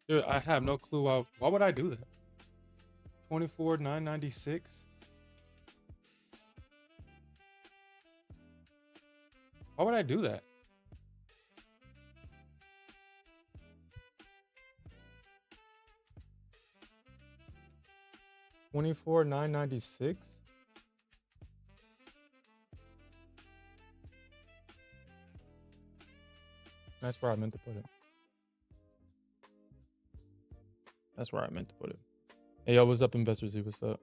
Dude, I have no clue why would I do that? 24,996. Why would I do that? 24,996. That's where I meant to put it. That's where I meant to put it. Hey, yo, what's up, investors? What's up?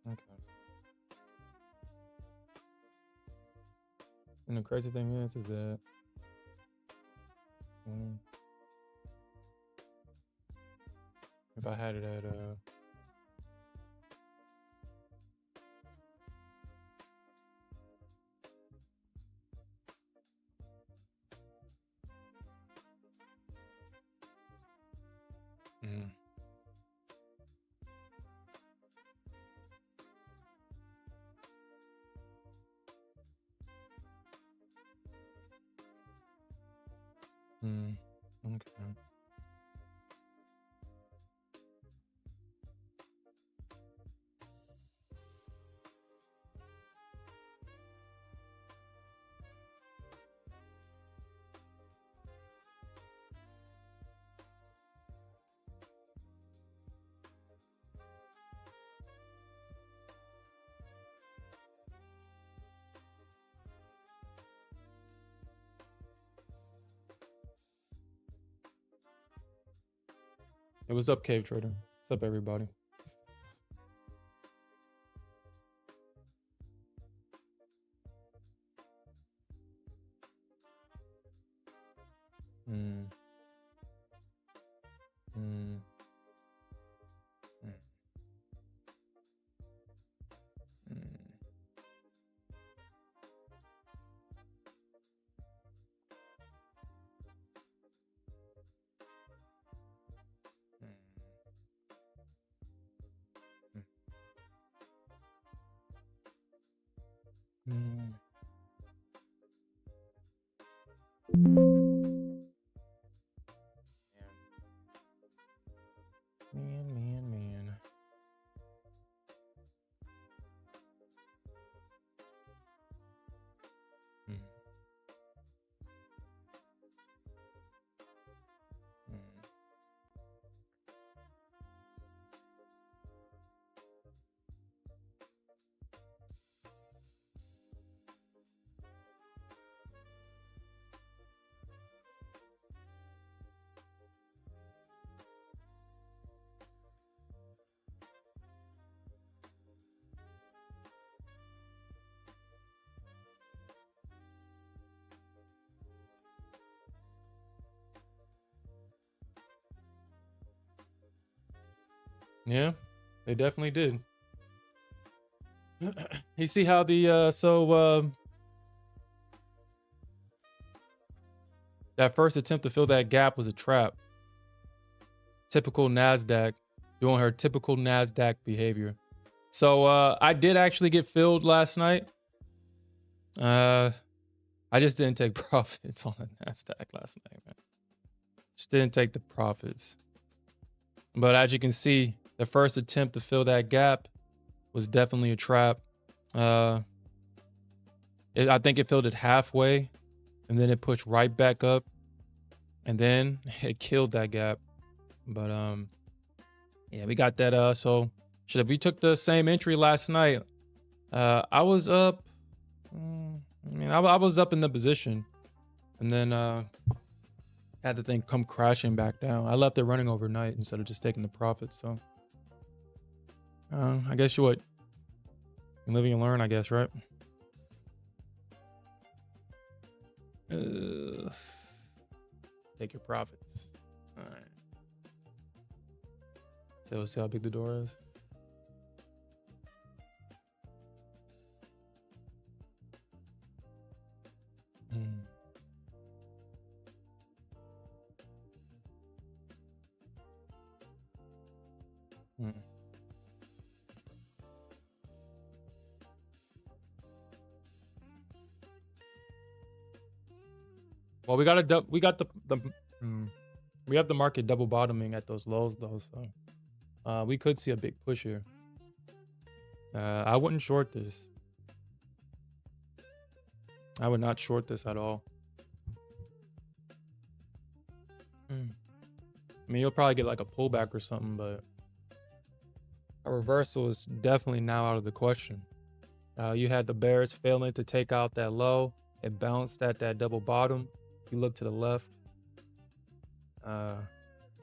Okay. And the crazy thing is that 20, if I had it at mm, mm, okay. Hey, what's up, Cave Trader? What's up, everybody? Mm, mm, mm, mm, mm, man. Mm, mm, yeah, they definitely did. You see how the that first attempt to fill that gap was a trap. Typical Nasdaq, doing her typical Nasdaq behavior. So I did actually get filled last night. Uh, I just didn't take profits on the Nasdaq last night, man. Just didn't take the profits. But as you can see, the first attempt to fill that gap was definitely a trap. Uh, I think it filled it halfway, and then it pushed right back up, and then it killed that gap. But yeah, we got that. So should have we took the same entry last night? I was up. I mean, I was up in the position, and then had the thing come crashing back down. I left it running overnight instead of just taking the profit. So I guess you live and you learn, I guess, right? Take your profits. All right. So we'll see how big the door is. Hmm. Hmm. Well, we got we got we have the market double bottoming at those lows though, so we could see a big push here. I wouldn't short this. I would not short this at all. I mean, you'll probably get like a pullback or something, but a reversal is definitely now out of the question. You had the bears failing to take out that low. It bounced at that double bottom. You look to the left.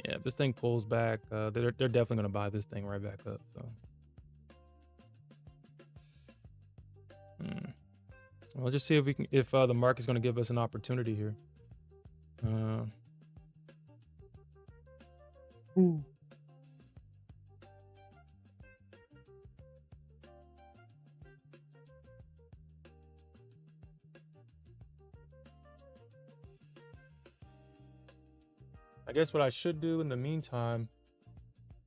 Yeah, if this thing pulls back, they're definitely gonna buy this thing right back up. So, we'll just see if the market's gonna give us an opportunity here. I guess what I should do in the meantime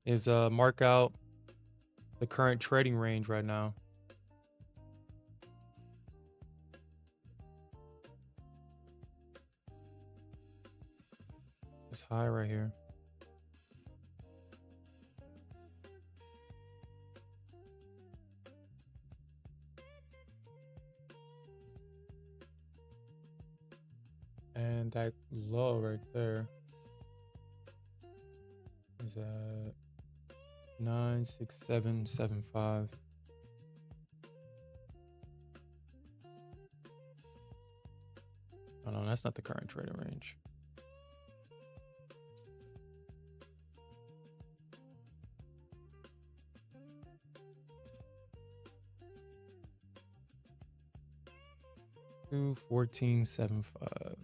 is mark out the current trading range right now. It's high right here. And that low right there is at 96775. Oh no, that's not the current trading range. Two 1475.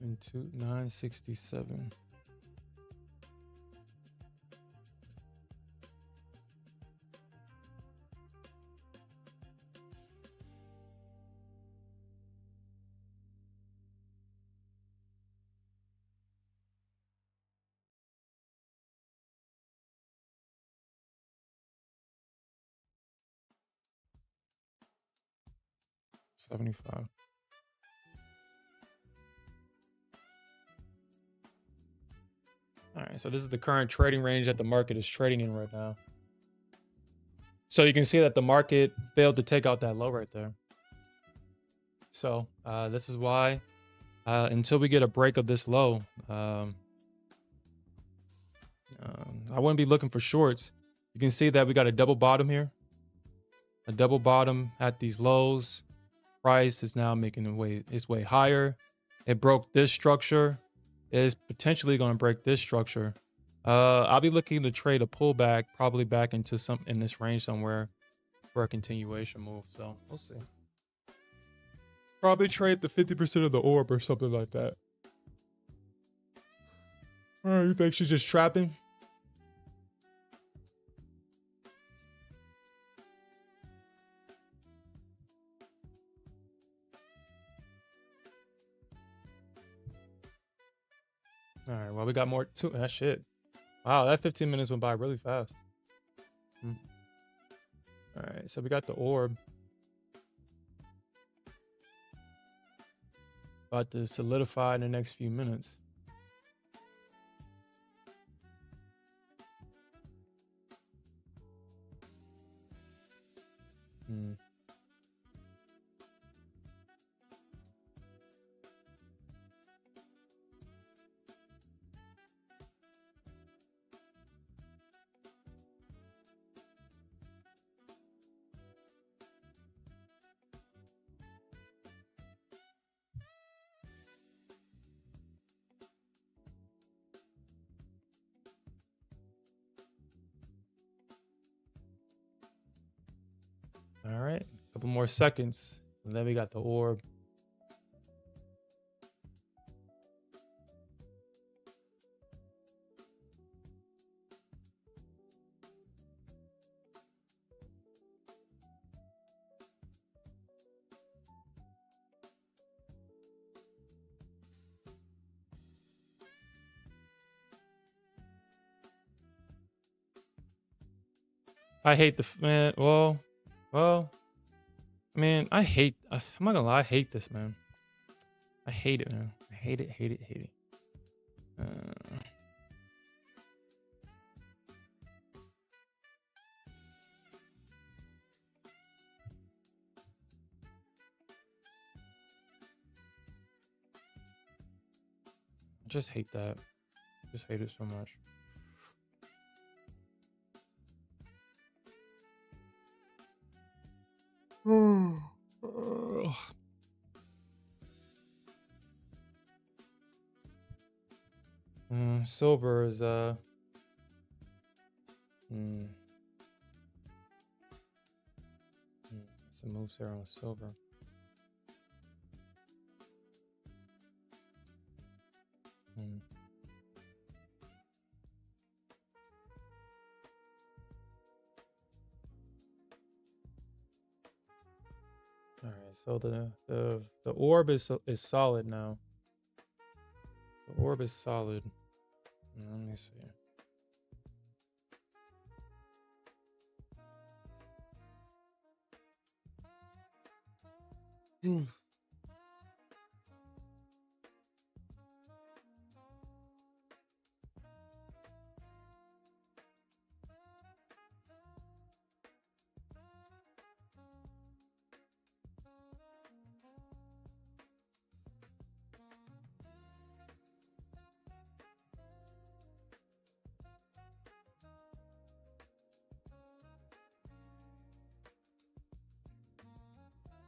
And 967. $75. All right, so this is the current trading range that the market is trading in right now. So you can see that the market failed to take out that low right there. So this is why until we get a break of this low, I wouldn't be looking for shorts. You can see that we got a double bottom here. A double bottom at these lows. Price is now making its way higher. It broke this structure. It is potentially going to break this structure. I'll be looking to trade a pullback, probably back into in this range somewhere for a continuation move. So we'll see. Probably trade the 50% of the orb or something like that. You think she's just trapping? All right, well, we got more too. That shit. Wow, that 15 minutes went by really fast. All right, so we got the orb. About to solidify in the next few minutes. All right, a couple more seconds, and then we got the orb. I hate the man. Well, man, I hate. I'm not gonna lie, I hate this, man. I hate it, man. I hate it, hate it, hate it. I just hate that. I just hate it so much. Silver is it's a move there on silver. All right, so the orb is solid now. The orb is solid. Let me see.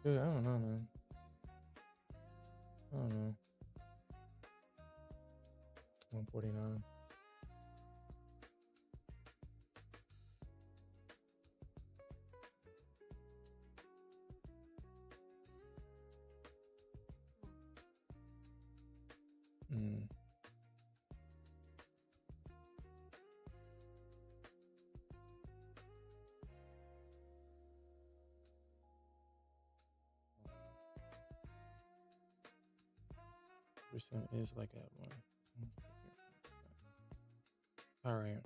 Dude, I don't know, man. I don't know. 149. Percent is like at one. All right.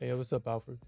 Hey, what's up, Alfred?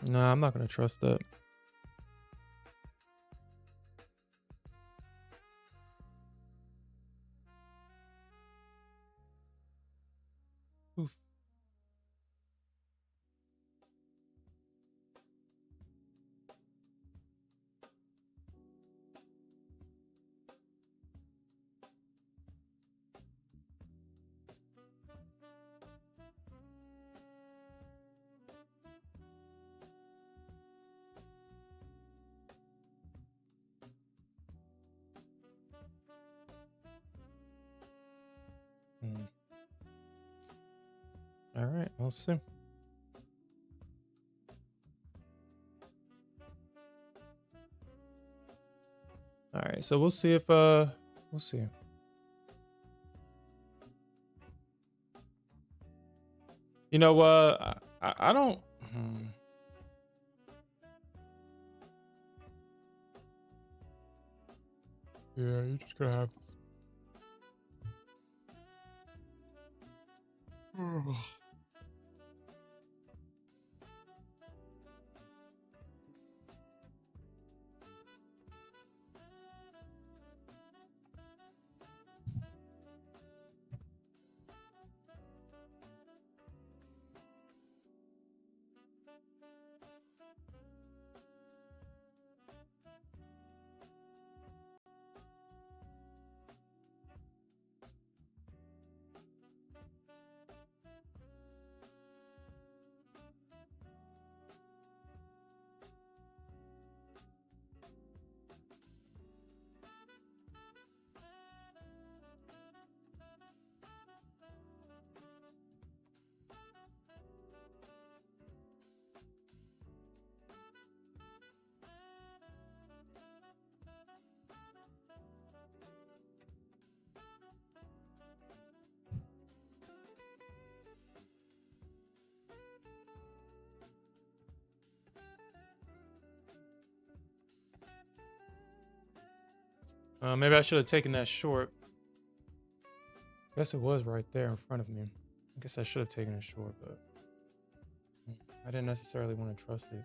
Nah, I'm not gonna trust that. Oof. All right, we'll see. All right, so we'll see if we'll see. You know what? I don't. Yeah, you just gotta have. Maybe I should have taken that short. Guess it was right there in front of me. I guess I should have taken it short, but I didn't necessarily want to trust it.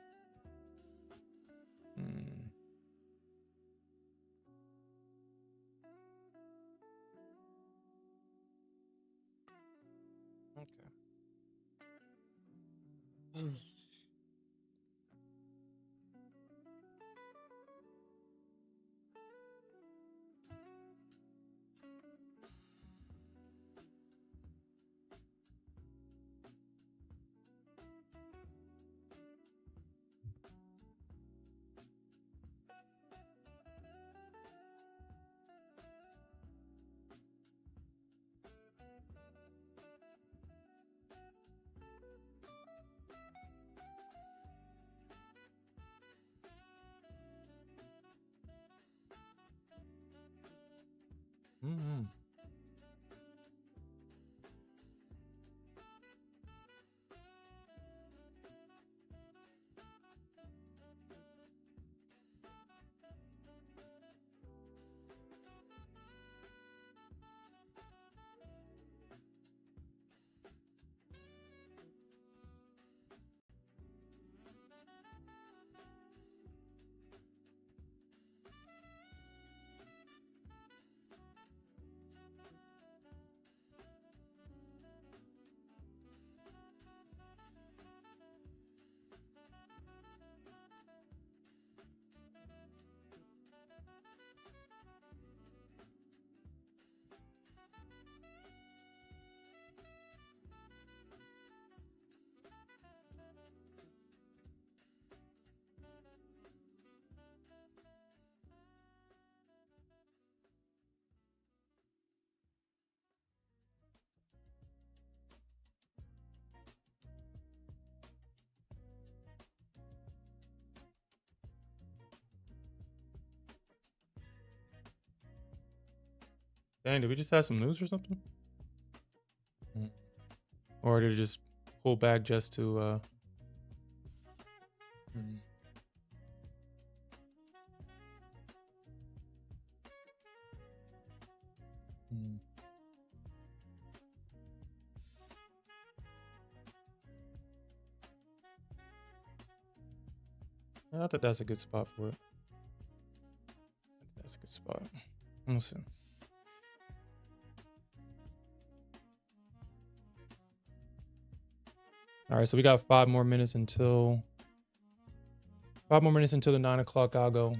Okay. Mm-hmm. Dang, did we just have some news or something? Or did it just pull back just to I think that's a good spot for it. That's a good spot. Let's see. All right, so we got 5 more minutes until the 9 o'clock algo.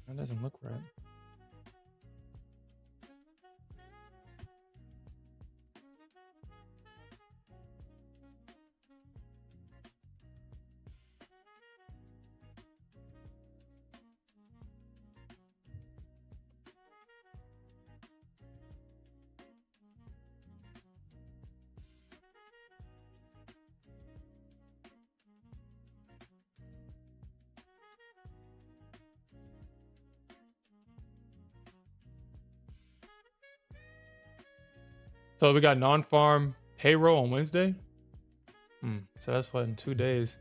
That doesn't look right. So we got non-farm payroll on Wednesday. So that's like in 2 days.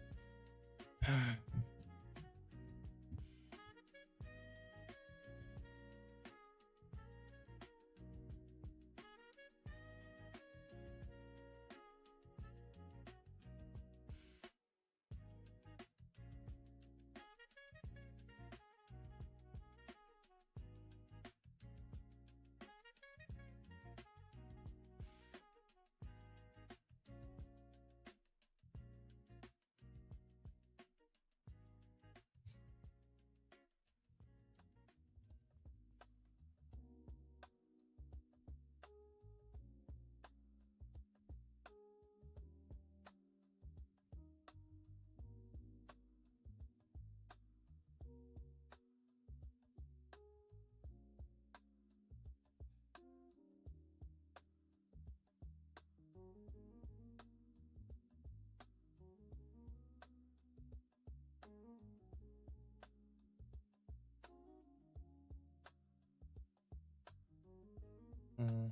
Mm.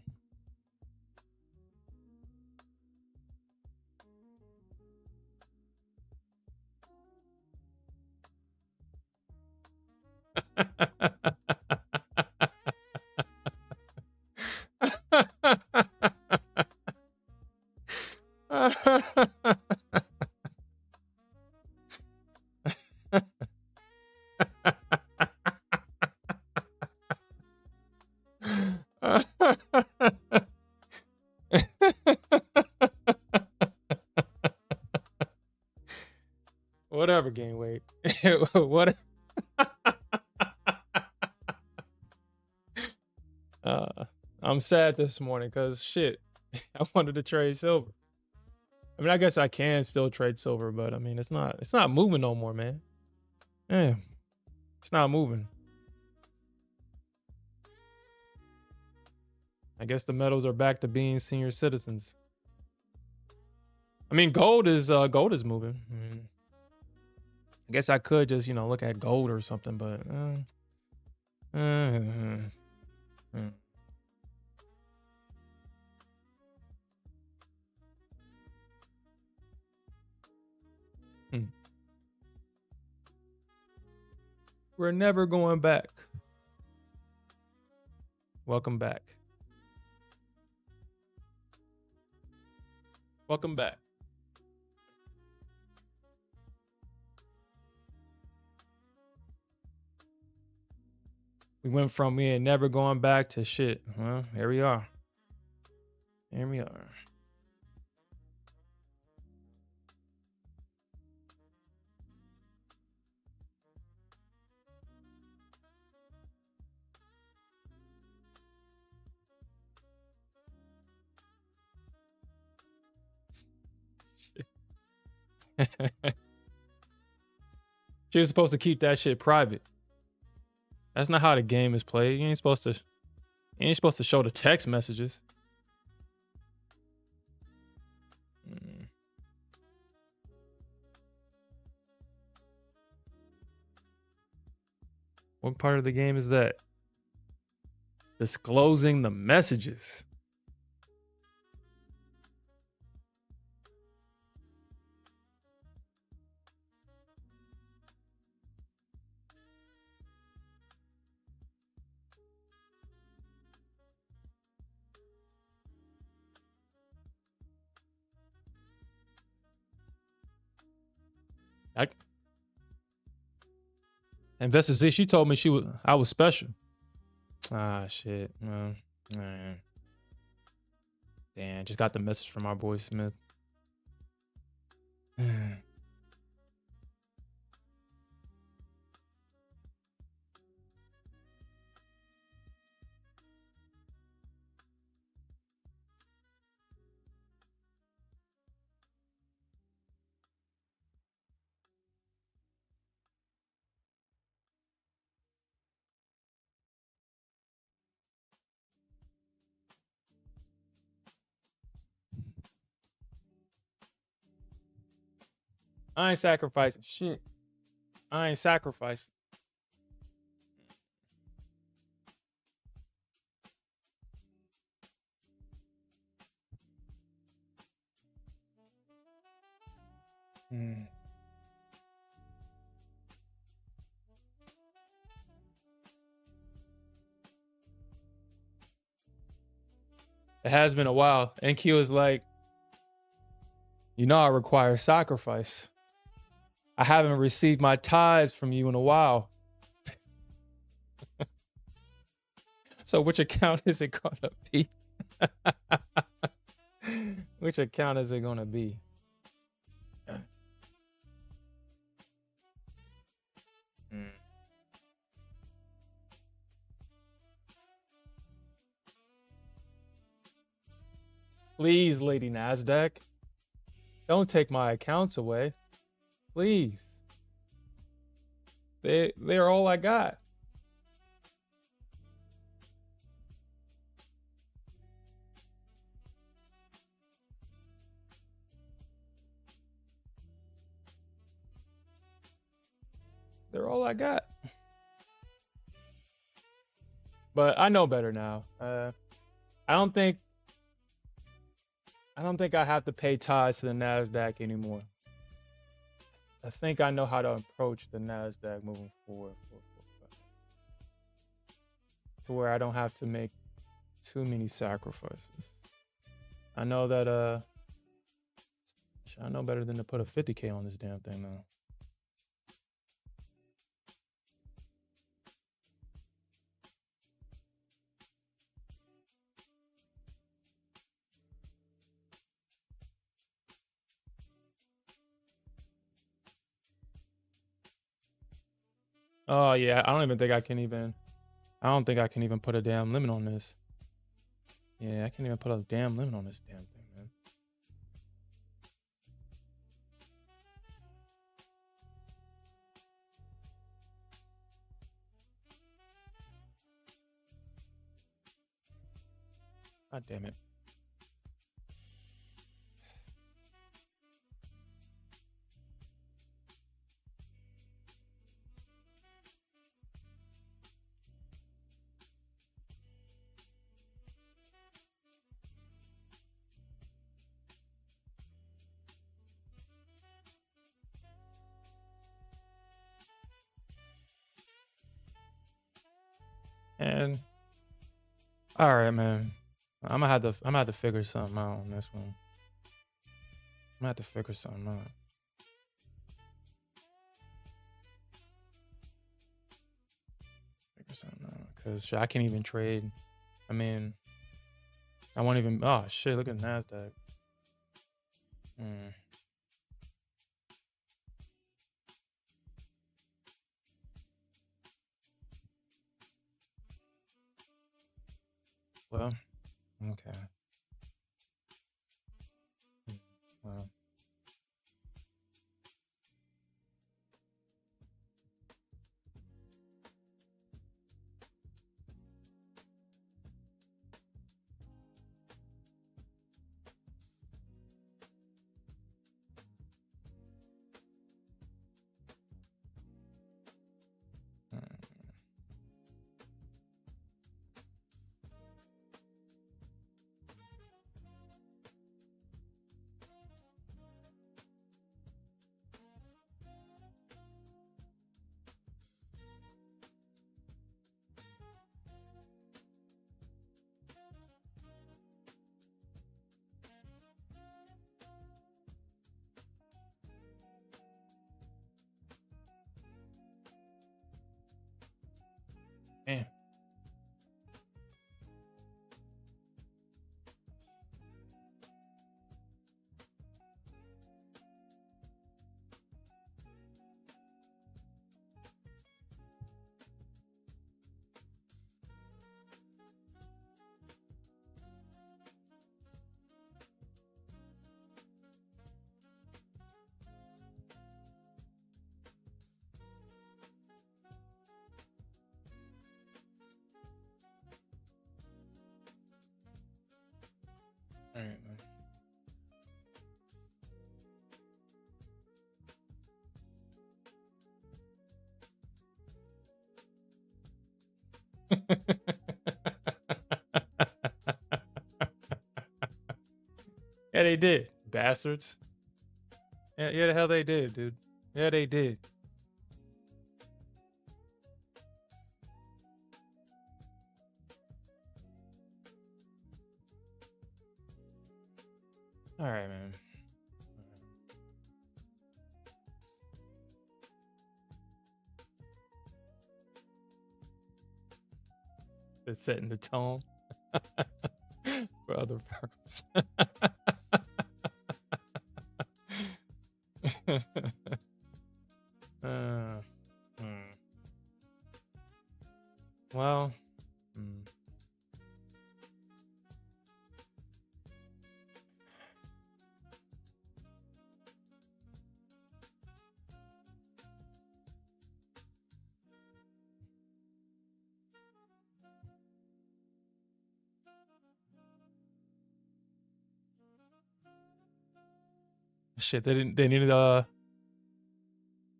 Whatever, gain weight. What? I'm sad this morning because shit, I wanted to trade silver. I mean, I guess I can still trade silver, but I mean, it's not moving no more, man. Yeah, it's not moving. I guess the metals are back to being senior citizens. I mean, gold is moving. I mean, I guess I could just look at gold or something, but uh, we're never going back. Welcome back. Welcome back. We went from we ain't never going back to shit. Well, here we are. Here we are. She was supposed to keep that shit private. That's not how the game is played. You ain't supposed to show the text messages. Mm. What part of the game is that? Disclosing the messages. I Investor Z, she told me I was special. Ah shit. Man. Damn, just got the message from our boy Smith. I ain't sacrificing shit. I ain't sacrificing. Mm. It has been a while. And Q is like, I require sacrifice. I haven't received my tithes from you in a while. So which account is it gonna be? Which account is it gonna be? Mm. Please, Lady Nasdaq, don't take my accounts away. Please. They're all I got. They're all I got. But I know better now. I don't think I have to pay tithes to the Nasdaq anymore. I think I know how to approach the Nasdaq moving forward, to where I don't have to make too many sacrifices. I know that I know better than to put a 50K on this damn thing now. Oh yeah, I don't think I can even put a damn limit on this. Yeah, I can't even put a damn limit on this damn thing, man. God damn it. And all right, man. I'm gonna have to figure something out on this one. I'm gonna have to figure something out. Figure something out, cause I can't even trade. I mean, I won't even. Oh shit! Look at Nasdaq. Hmm. Well, okay. Well, Yeah, they did, bastards. Yeah, yeah, the hell they did, dude. Yeah, they did. All right, man. It's setting the tone for other firms. uh, hmm. Well, hmm. Shit, they didn't. They needed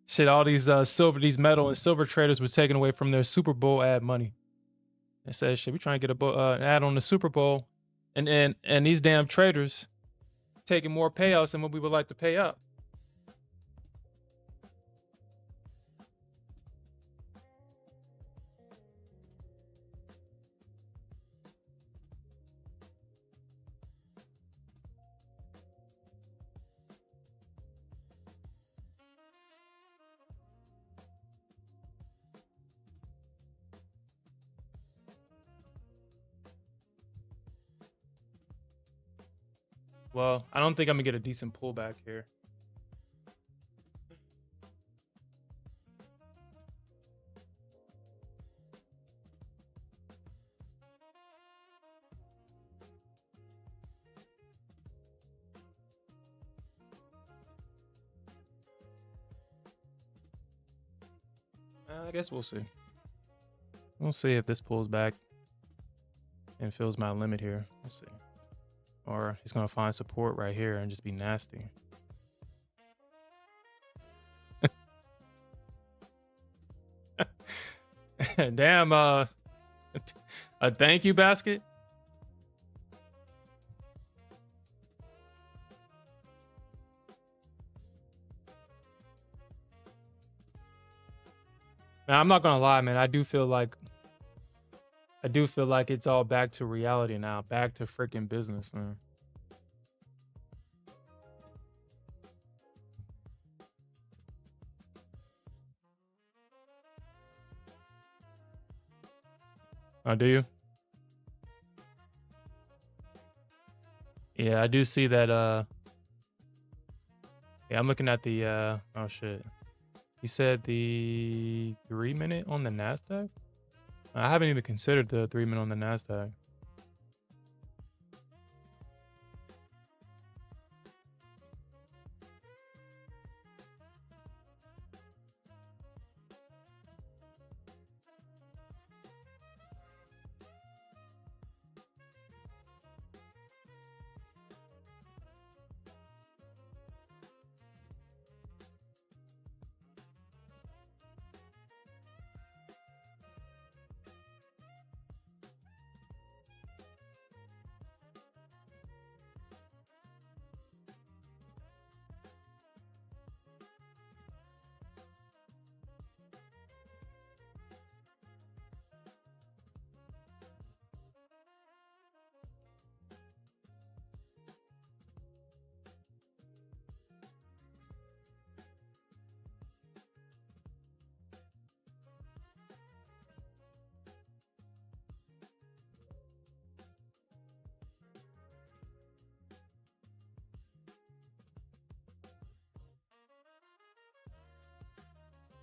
shit. All these these metal and silver traders was taking away from their Super Bowl ad money. They said, shit, we trying to get an ad on the Super Bowl, and these damn traders taking more payouts than what we would like to pay out. Well, I don't think I'm gonna get a decent pullback here. I guess we'll see. We'll see if this pulls back and fills my limit here. We'll see. Or he's gonna find support right here and just be nasty. Damn, a thank you basket. Now, I'm not gonna lie, man. I do feel like it's all back to reality now, back to freaking business, man. Oh, do you? Yeah, I do see that. Yeah, I'm looking at the. Oh shit. You said the 3-minute on the Nasdaq. I haven't even considered the 3-minute on the Nasdaq.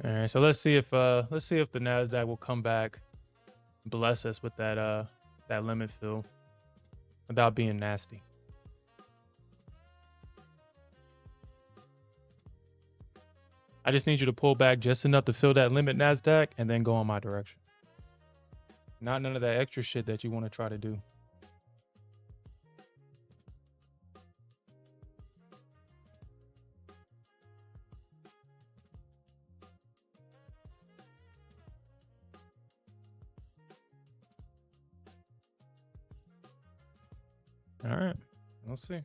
All right, so let's see if the Nasdaq will come back, bless us with that limit fill without being nasty. I just need you to pull back just enough to fill that limit, Nasdaq, and then go on my direction. Not none of that extra shit that you want to try to do. All right, we'll see.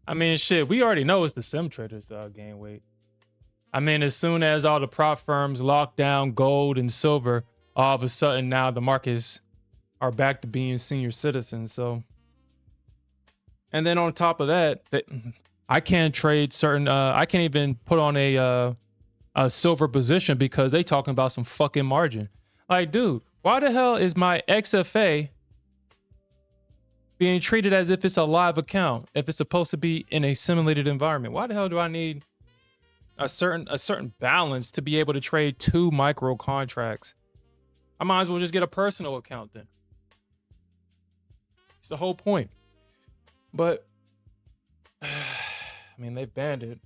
I mean, shit, we already know it's the sim traders gain weight. I mean, as soon as all the prop firms lock down gold and silver, all of a sudden now the markets are back to being senior citizens. So, and then on top of that, I can't trade certain. I can't even put on a silver position because they talking about some fucking margin. Like, dude, why the hell is my XFA being treated as if it's a live account if it's supposed to be in a simulated environment? Why the hell do I need a certain balance to be able to trade 2 micro contracts? I might as well just get a personal account then. It's the whole point. But I mean, they've banned it.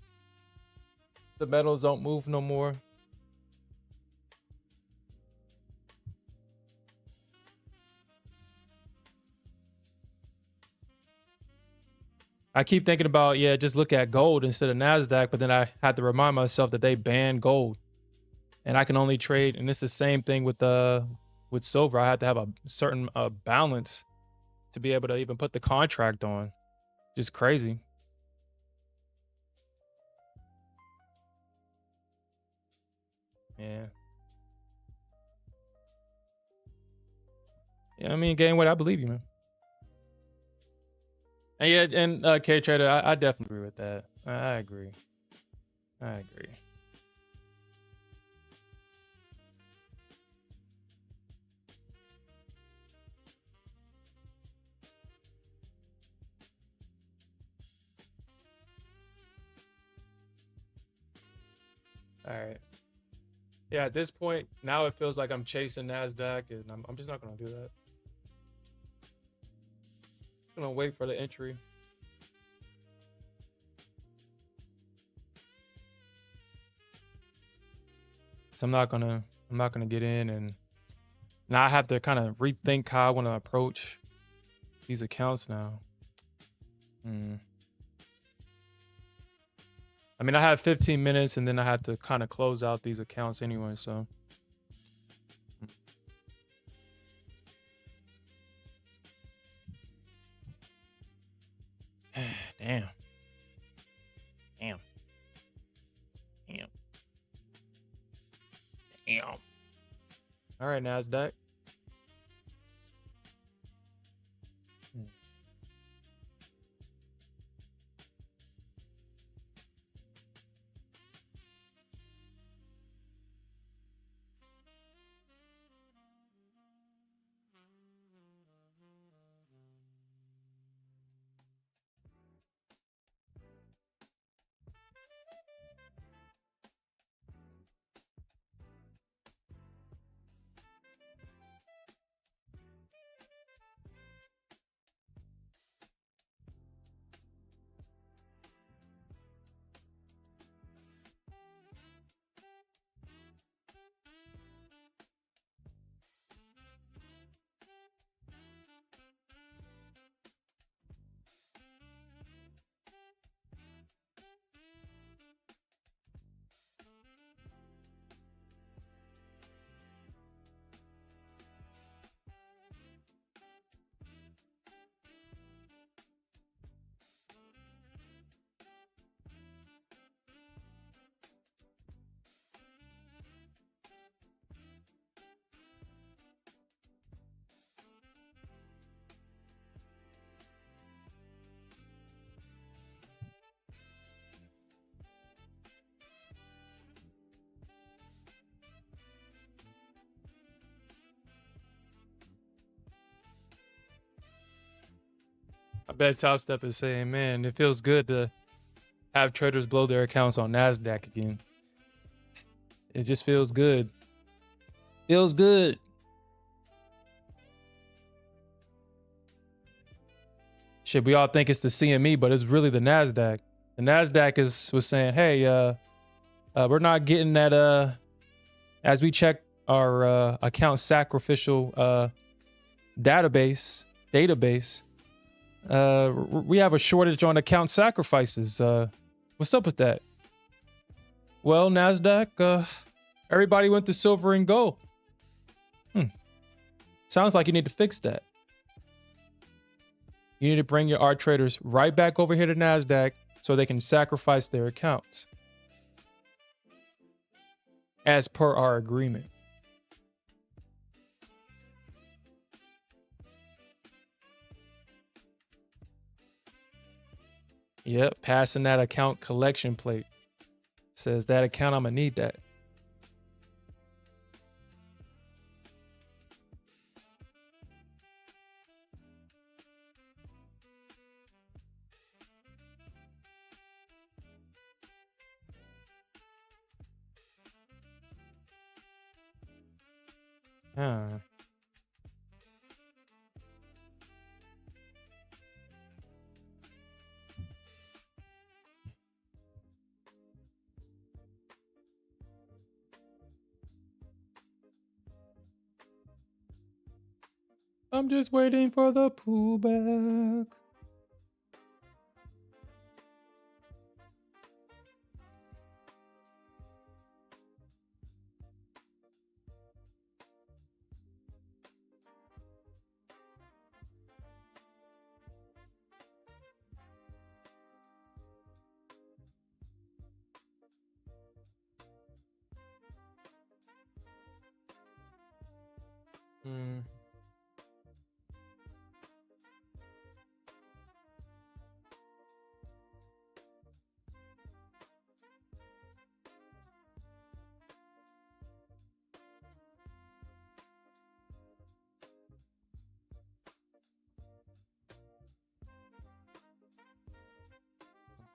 The metals don't move no more. I keep thinking about, yeah, just look at gold instead of NASDAQ, but then I had to remind myself that they banned gold. And I can only trade, and it's the same thing with silver. I had to have a certain balance to be able to even put the contract on. Just crazy. Yeah. Yeah, I mean, gain weight, I believe you, man. And yeah, and K Trader, I definitely agree with that. I agree. I agree. All right. Yeah, at this point, now it feels like I'm chasing NASDAQ, and I'm just not gonna do that. I'm gonna wait for the entry. So I'm not gonna get in, and now I have to kind of rethink how I want to approach these accounts now. I mean, I have 15 minutes, and then I have to kind of close out these accounts anyway, so. Damn. Damn. Damn. Damn. All right, NASDAQ. I bet Top Step is saying, man, it feels good to have traders blow their accounts on NASDAQ again. It just feels good. Feels good. Shit, we all think it's the CME, but it's really the NASDAQ. The NASDAQ was saying, hey, we're not getting that, as we check our account sacrificial database, we have a shortage on account sacrifices. What's up with that? Well, NASDAQ, everybody went to silver and gold. Sounds like you need to fix that. You need to bring your art traders right back over here to NASDAQ so they can sacrifice their accounts as per our agreement. Yep, passing that account collection plate. Says that account, I'm gonna need that. Huh. I'm just waiting for the pullback.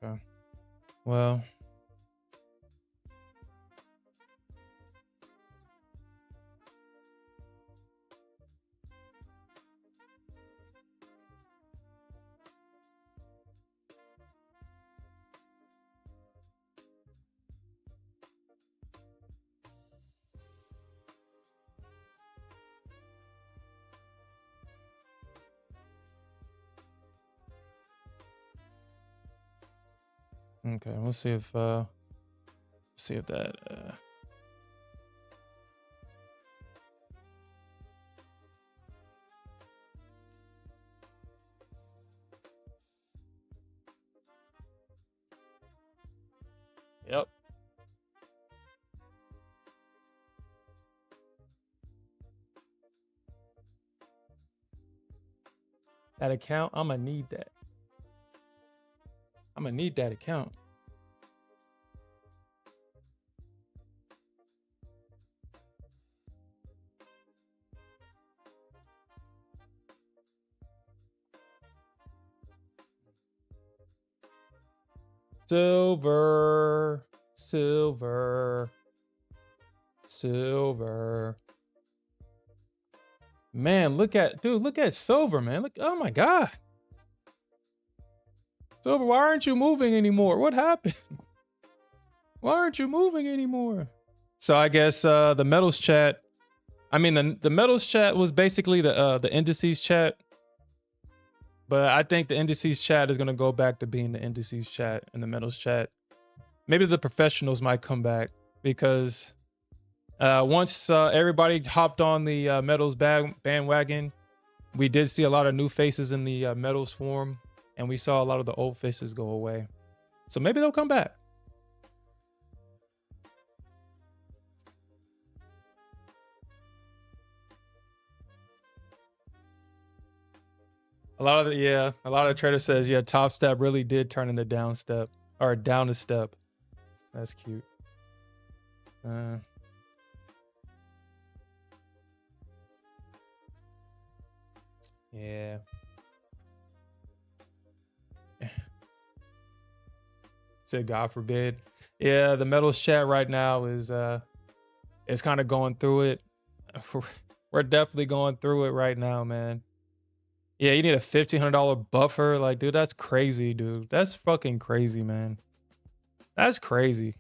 Okay. Well, okay, we'll see if that Yep. That account, I'm gonna need that. I'm gonna need that account. Silver, silver, silver. Man, look at silver, man. Look, oh my God. Silver, why aren't you moving anymore? What happened? Why aren't you moving anymore? So I guess the metals chat, I mean the metals chat was basically the indices chat. But I think the indices chat is gonna go back to being the indices chat and the metals chat. Maybe the professionals might come back because once everybody hopped on the metals bandwagon, we did see a lot of new faces in the metals forum, and we saw a lot of the old faces go away. So maybe they'll come back. A lot of the trader says, yeah, top step really did turn into down step or down a step. That's cute. Yeah. Said God forbid. Yeah, the metals chat right now is it's kind of going through it. We're definitely going through it right now, man. Yeah, you need a $1,500 buffer. Like, dude, that's crazy, dude. That's fucking crazy, man. That's crazy.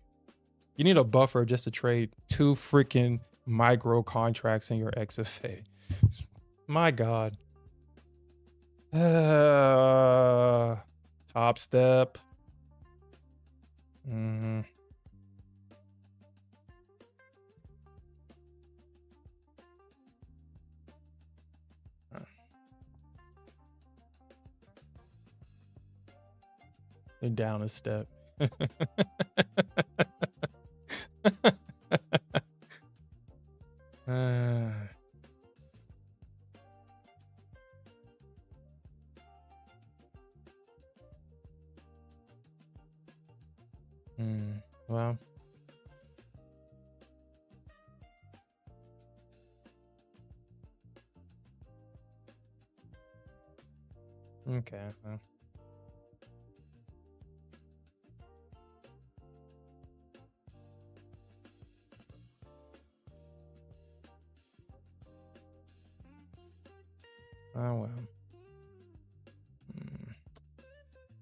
You need a buffer just to trade 2 freaking micro contracts in your XFA. My God. Top step. Mm-hmm. You're down a step. Well. Okay. Well. Oh well.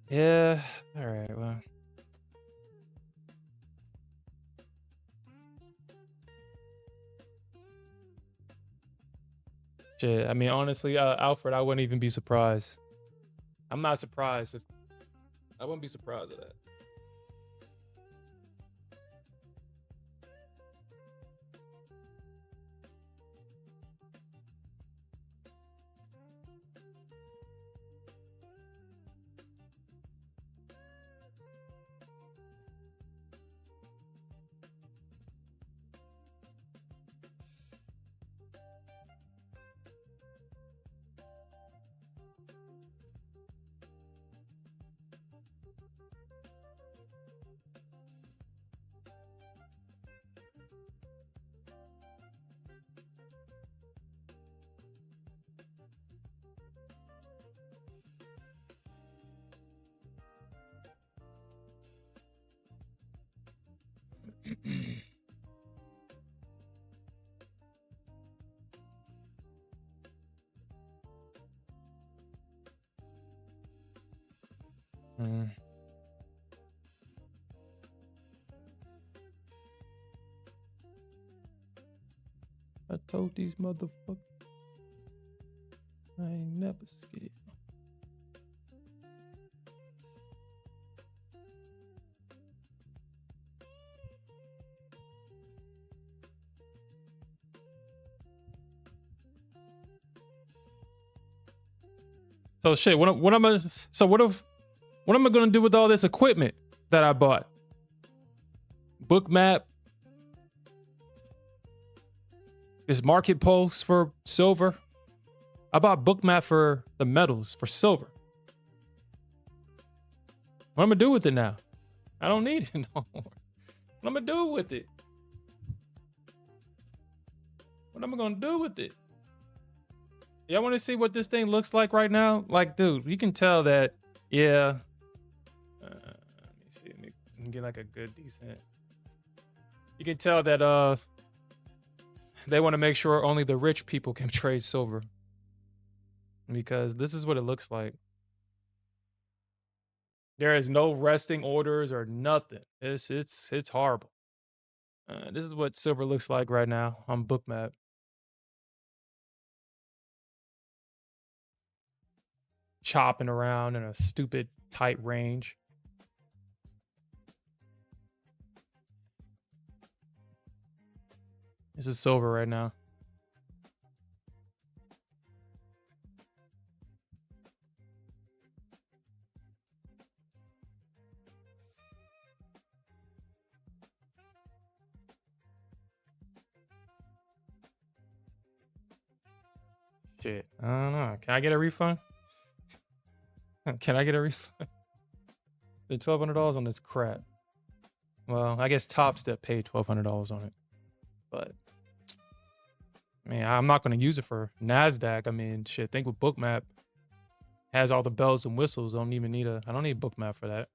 Yeah. All right. Well. Shit. I mean, honestly, Alfred, I wouldn't even be surprised. I'm not surprised. I wouldn't be surprised at that. I told these motherfuckers I ain't never scared. So shit, what am I gonna do with all this equipment that I bought? Bookmap, this market pulse for silver. I bought Bookmap for the metals for silver. What am I gonna do with it now? I don't need it no more. What am I gonna do with it? What am I gonna do with it? Y'all want to see what this thing looks like right now? Like, dude, you can tell that. Yeah. Let me see. Let me get like a good, decent. You can tell that they want to make sure only the rich people can trade silver, because this is what it looks like. There is no resting orders or nothing. It's horrible. This is what silver looks like right now on Bookmap. Chopping around in a stupid tight range. This is silver right now. Shit. I don't know. Can I get a refund? Can I get a refund? The $1,200 on this crap. Well, I guess Top Step paid $1,200 on it, but I mean, I'm not going to use it for Nasdaq. I mean, shit. Think with Bookmap has all the bells and whistles. I don't need Bookmap for that.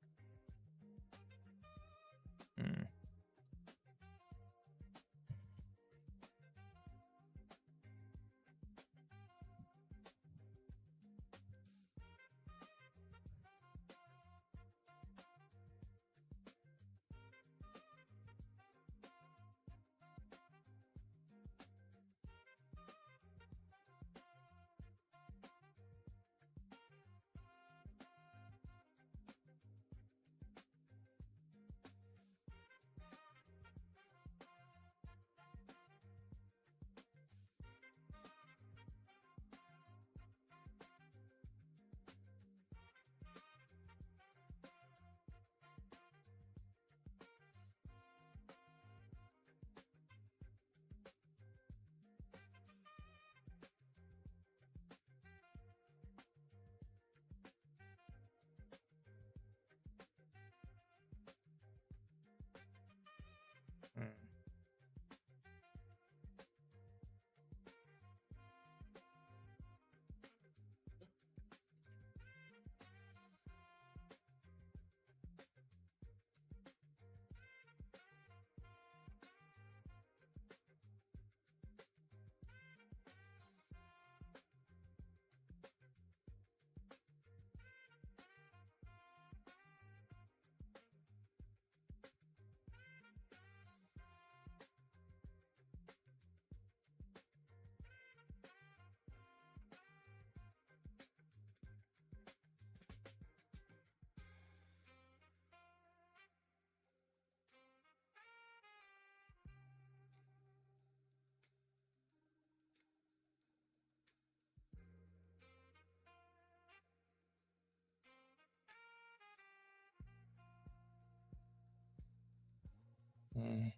Mm.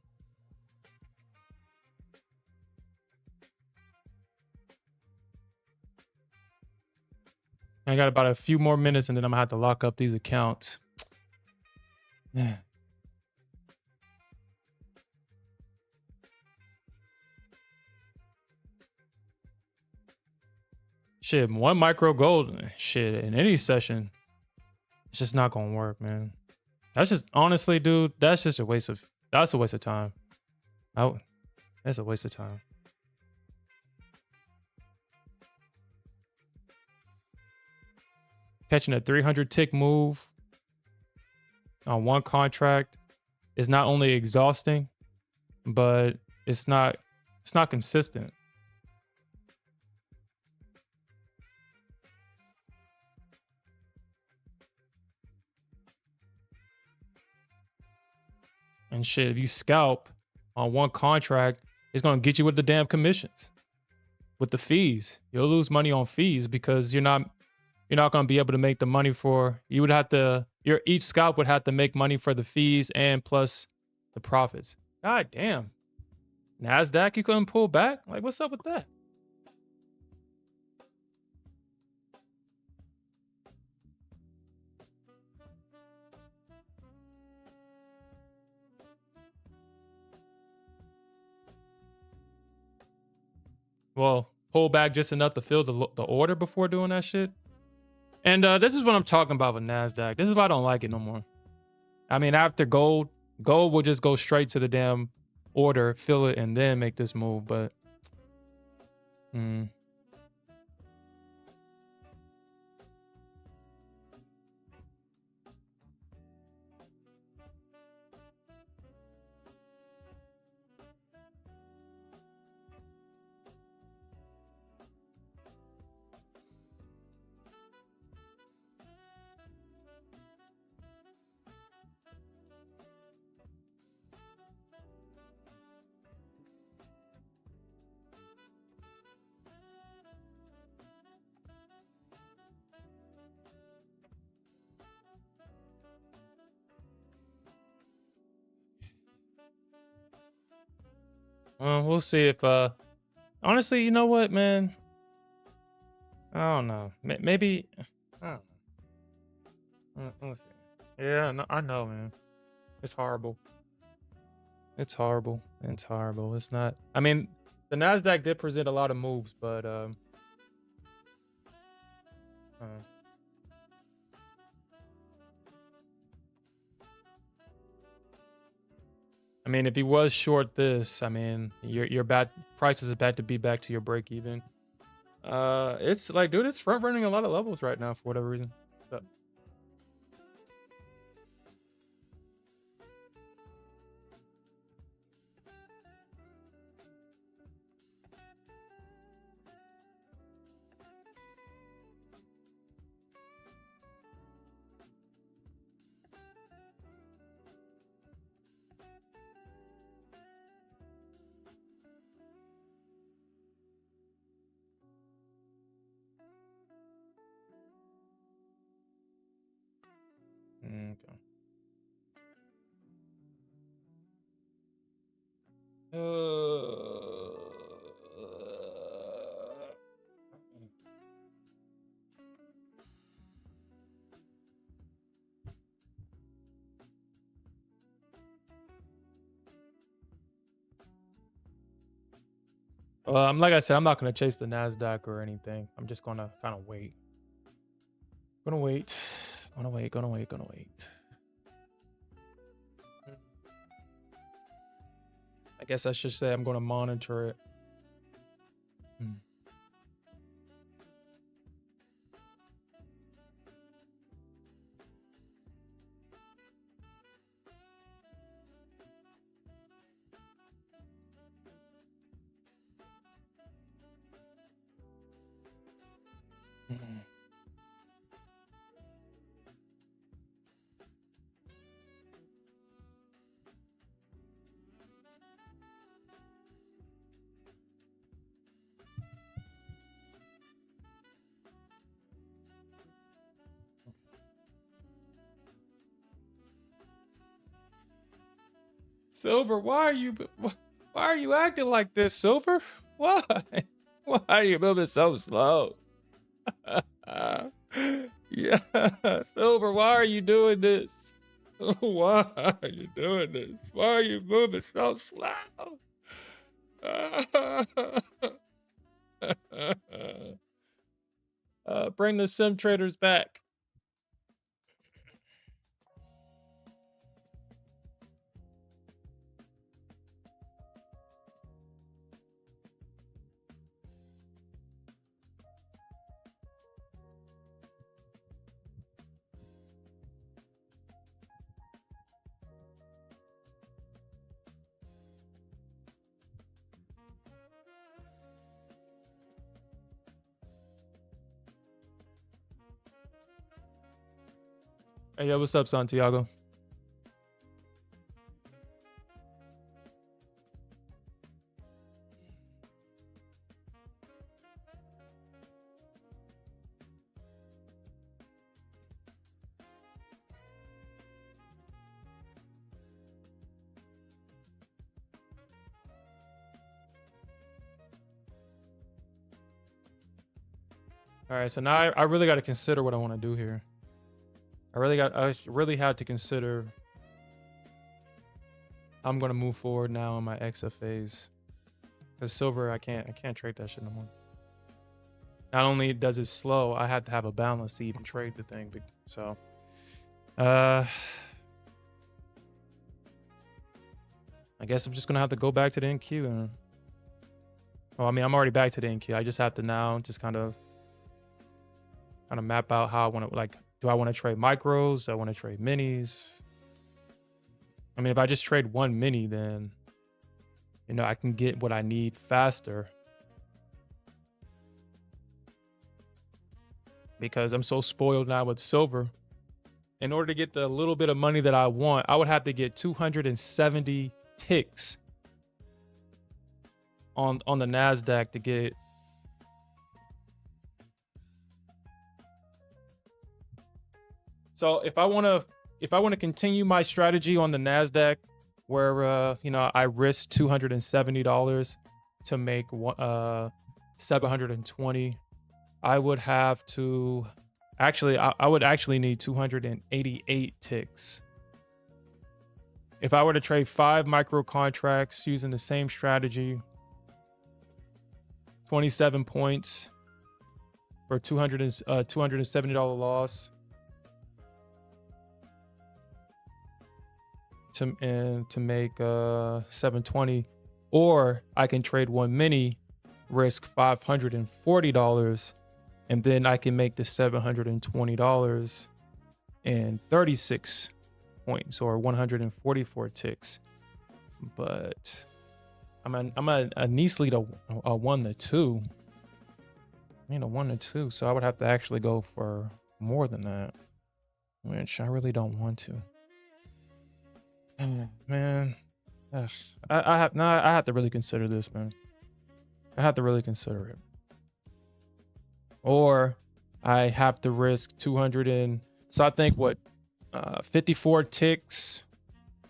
I got about a few more minutes and then I'm gonna have to lock up these accounts. Yeah. Shit, one micro gold, shit, in any session, it's just not gonna work, man. That's just honestly, dude, that's just a waste of time. That's a waste of time. Catching a 300 tick move on one contract is not only exhausting, but it's not consistent. And shit, if you scalp on one contract, it's gonna get you with the damn commissions, with the fees. You'll lose money on fees because you're not gonna be able to make the money for. You would have to. Each scalp would have to make money for the fees and plus the profits. God damn. Nasdaq, you couldn't pull back. Like, what's up with that? Well, pull back just enough to fill the order before doing that shit. And this is what I'm talking about with Nasdaq. This is why I don't like it no more. I mean, after gold will just go straight to the damn order, fill it, and then make this move. But we'll see if honestly, you know what, man? I don't know. Maybe I don't know. Let's see. Yeah, no, I know, man. It's horrible. It's horrible. It's horrible. It's not. I mean, the Nasdaq did present a lot of moves, but I mean, if he was short this, I mean, your bad prices is about to be back to your break even. It's like, dude, it's front running a lot of levels right now for whatever reason. So, okay. Like I said, I'm not gonna chase the Nasdaq or anything. I'm just gonna kind of wait. Gonna wait. Gonna wait. Gonna wait. Gonna wait. I guess I should say I'm gonna monitor it. Silver, why are you acting like this, Silver? Why? Why are you moving so slow? Yeah, Silver, why are you doing this? Why are you doing this? Why are you moving so slow? Bring the sim traders back. Hey, yo, what's up, Santiago? All right, so now I really got to consider what I want to do here. I really had to consider I'm gonna move forward now in my XFAs. Cause silver, I can't trade that shit no more. Not only does it slow, I have to have a balance to even trade the thing. So, I guess I'm just gonna have to go back to the NQ and. Well, I mean, I'm already back to the NQ. I just have to now just kind of map out how I want to like. Do I want to trade micros? Do I want to trade minis? I mean, if I just trade one mini, then I can get what I need faster. Because I'm so spoiled now with silver. In order to get the little bit of money that I want, I would have to get 270 ticks on the NASDAQ to get. So if I want to continue my strategy on the NASDAQ, where I risk $270 to make 720, I would have to I would actually need 288 ticks. If I were to trade 5 micro contracts using the same strategy, 27 points for $270 loss. To make 720, or I can trade one mini, risk $540, and then I can make the $720 and 36 points or 144 ticks. But I'm a neatly to a 1 to 2. I need a 1 to 2, so I would have to actually go for more than that, which I really don't want to. Man, I have to really consider this, man. I have to really consider it. Or I have to risk 200 and so I think 54 ticks.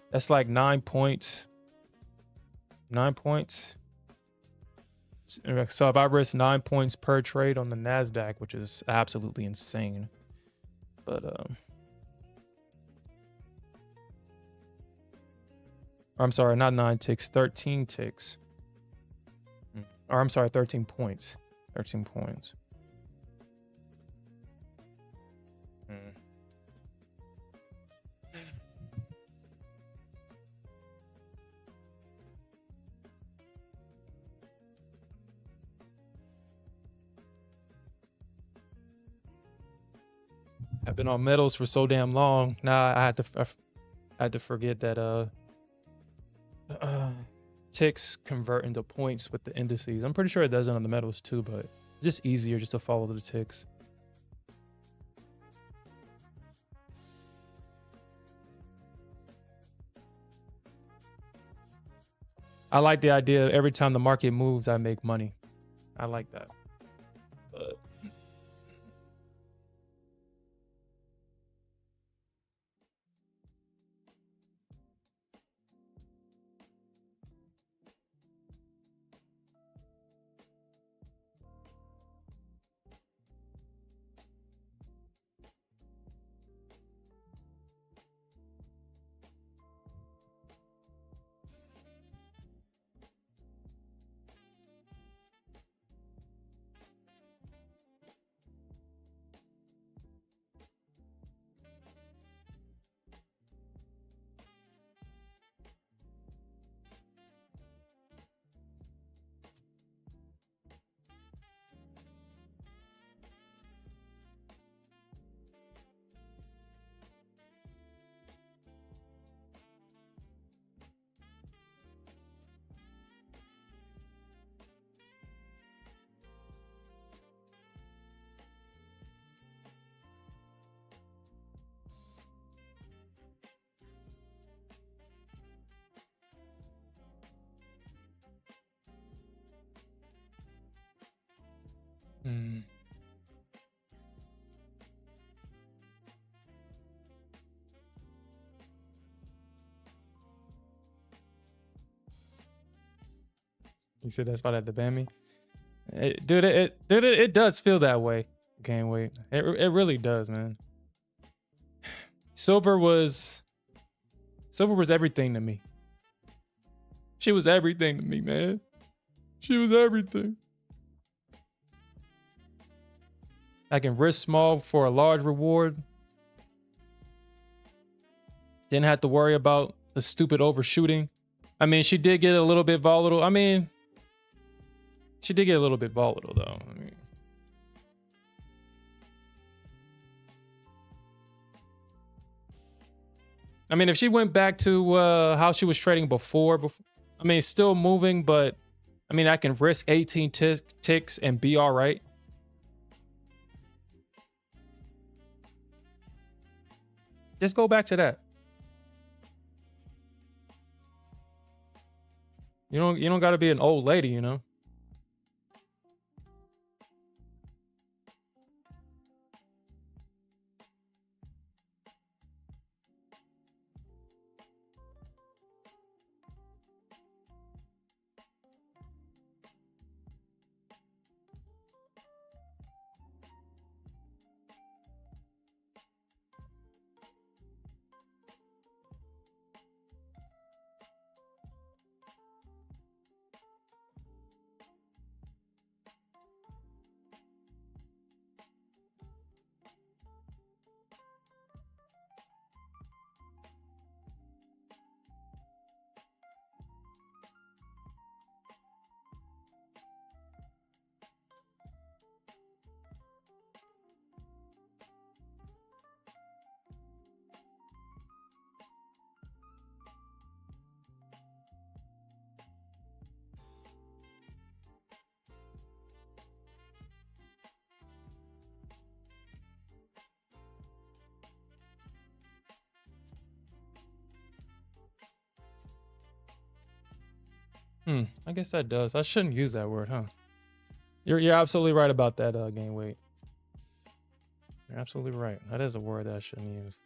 That's like 9 points. 9 points. So if I risk 9 points per trade on the NASDAQ, which is absolutely insane, but I'm sorry, not 9 ticks, 13 ticks. Or I'm sorry, 13 points. 13 points. I've been on metals for so damn long. Now I had to forget that ticks convert into points with the indices. I'm pretty sure it does it on the metals too, but it's just easier just to follow the ticks. I like the idea every time the market moves, I make money. I like that. But You said that's why that the ban me. It does feel that way. Game weight. It really does, man. Silver was everything to me. She was everything to me, man. She was everything. I can risk small for a large reward. Didn't have to worry about the stupid overshooting. I mean, she did get a little bit volatile. I mean, she did get a little bit volatile, though. I mean, if she went back to how she was trading before, I mean, still moving, but I mean, I can risk 18 ticks and be all right. Just go back to that. You don't got to be an old lady, you know. I guess that does. I shouldn't use that word, huh? You're absolutely right about that gain weight. You're absolutely right. That is a word that I shouldn't use.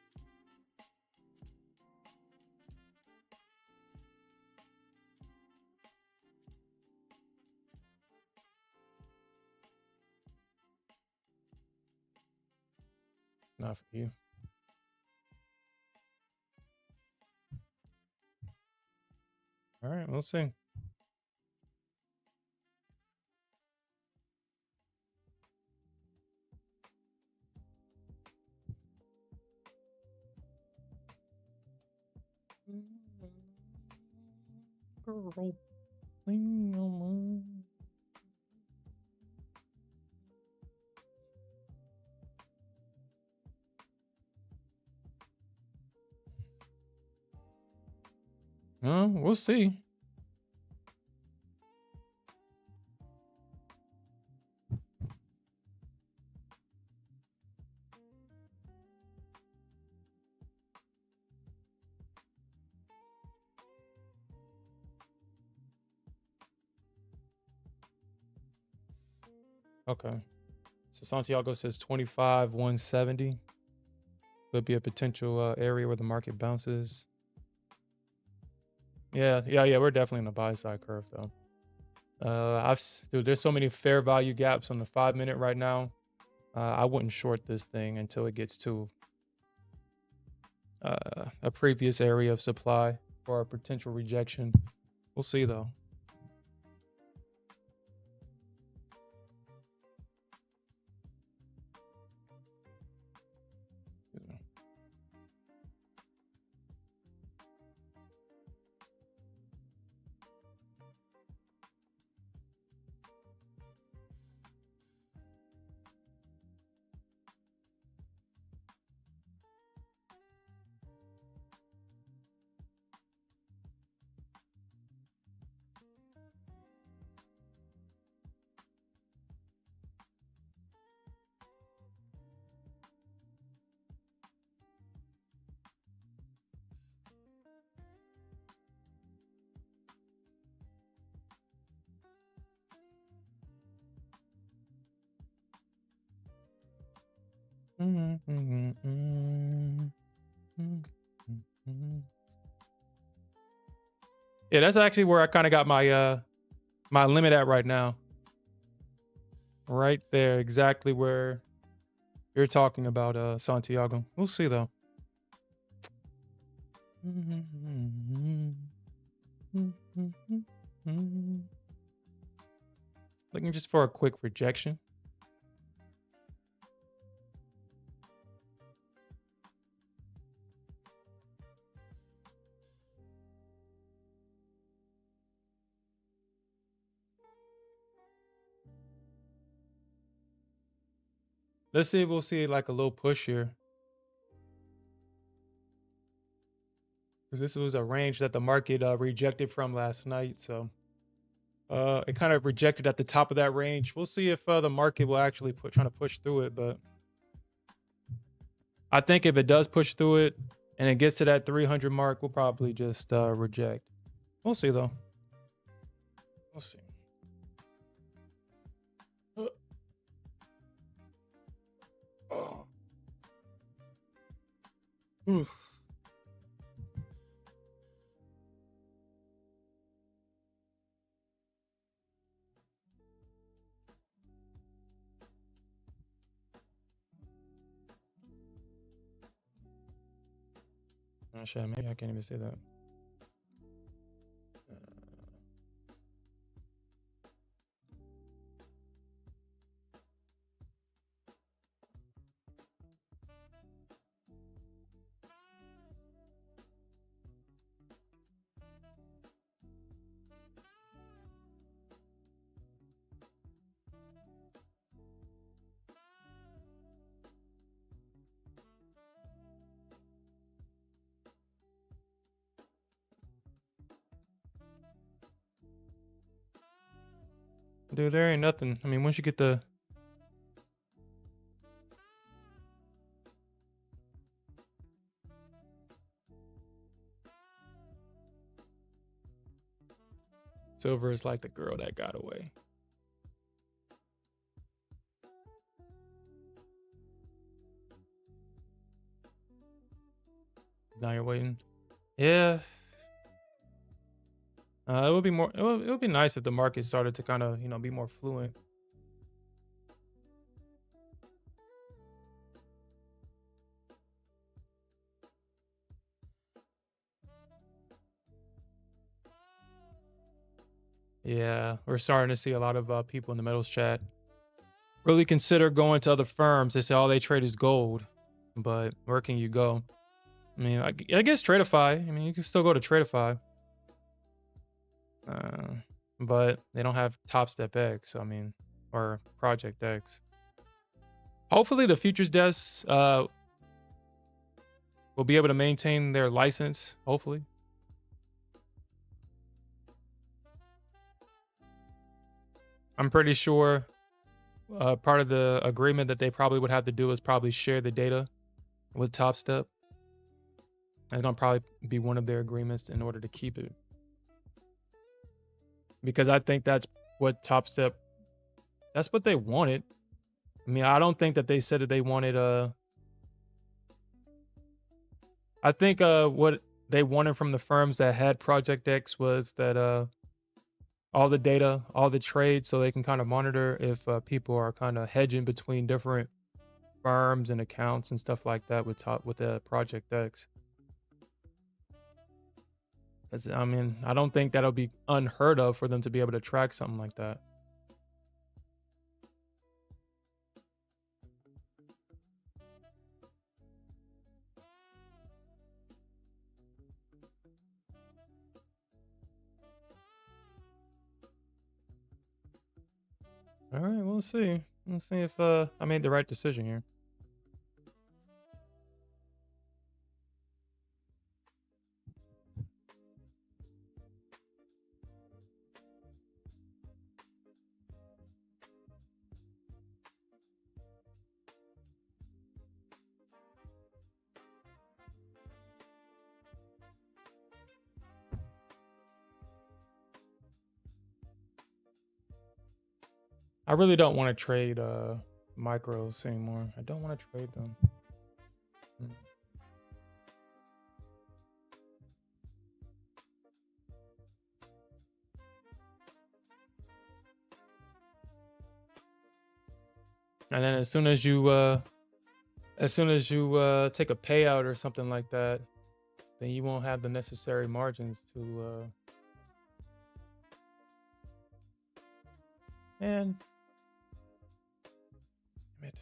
Not for you. All right, we'll see. Girl, lean on my- We'll see. Okay. So Santiago says 25, 170. Could be a potential area where the market bounces. Yeah. We're definitely in the buy side curve though. Dude, there's so many fair value gaps on the 5-minute right now. I wouldn't short this thing until it gets to a previous area of supply or a potential rejection. We'll see though. Yeah, that's actually where I kind of got my my limit at right now. Right there, exactly where you're talking about, Santiago. We'll see though. Looking just for a quick rejection. Let's see if we'll see like a little push here. Because this was a range that the market rejected from last night. So it kind of rejected at the top of that range. We'll see if the market will actually trying to push through it. But I think if it does push through it and it gets to that 300 mark, we'll probably just reject. We'll see though. We'll see. Oof. Oh, shit, maybe I can't even say that. Dude, there ain't nothing. I mean, once you get the silver is like the girl that got away. Now you're waiting. Yeah. It would be more. It would be nice if the market started to kind of, be more fluent. Yeah, we're starting to see a lot of people in the metals chat really consider going to other firms. They say all they trade is gold, but where can you go? I mean, I guess Tradeify. I mean, you can still go to Tradeify, but they don't have Top Step X. I mean, or Project X. Hopefully, the futures desks will be able to maintain their license. Hopefully. I'm pretty sure part of the agreement that they probably would have to do is probably share the data with Top Step. It's gonna probably be one of their agreements in order to keep it, because I think that's what Top Step. That's what they wanted. I mean, I don't think that they said that they wanted. I think what they wanted from the firms that had Project X was that all the data, all the trades, so they can kind of monitor if people are kind of hedging between different firms and accounts and stuff like that with the Project X. I mean, I don't think that'll be unheard of for them to be able to track something like that. All right, we'll see. We'll see if I made the right decision here. I really don't want to trade micros anymore. I don't want to trade them. And then as soon as you take a payout or something like that, then you won't have the necessary margins to man, damn it.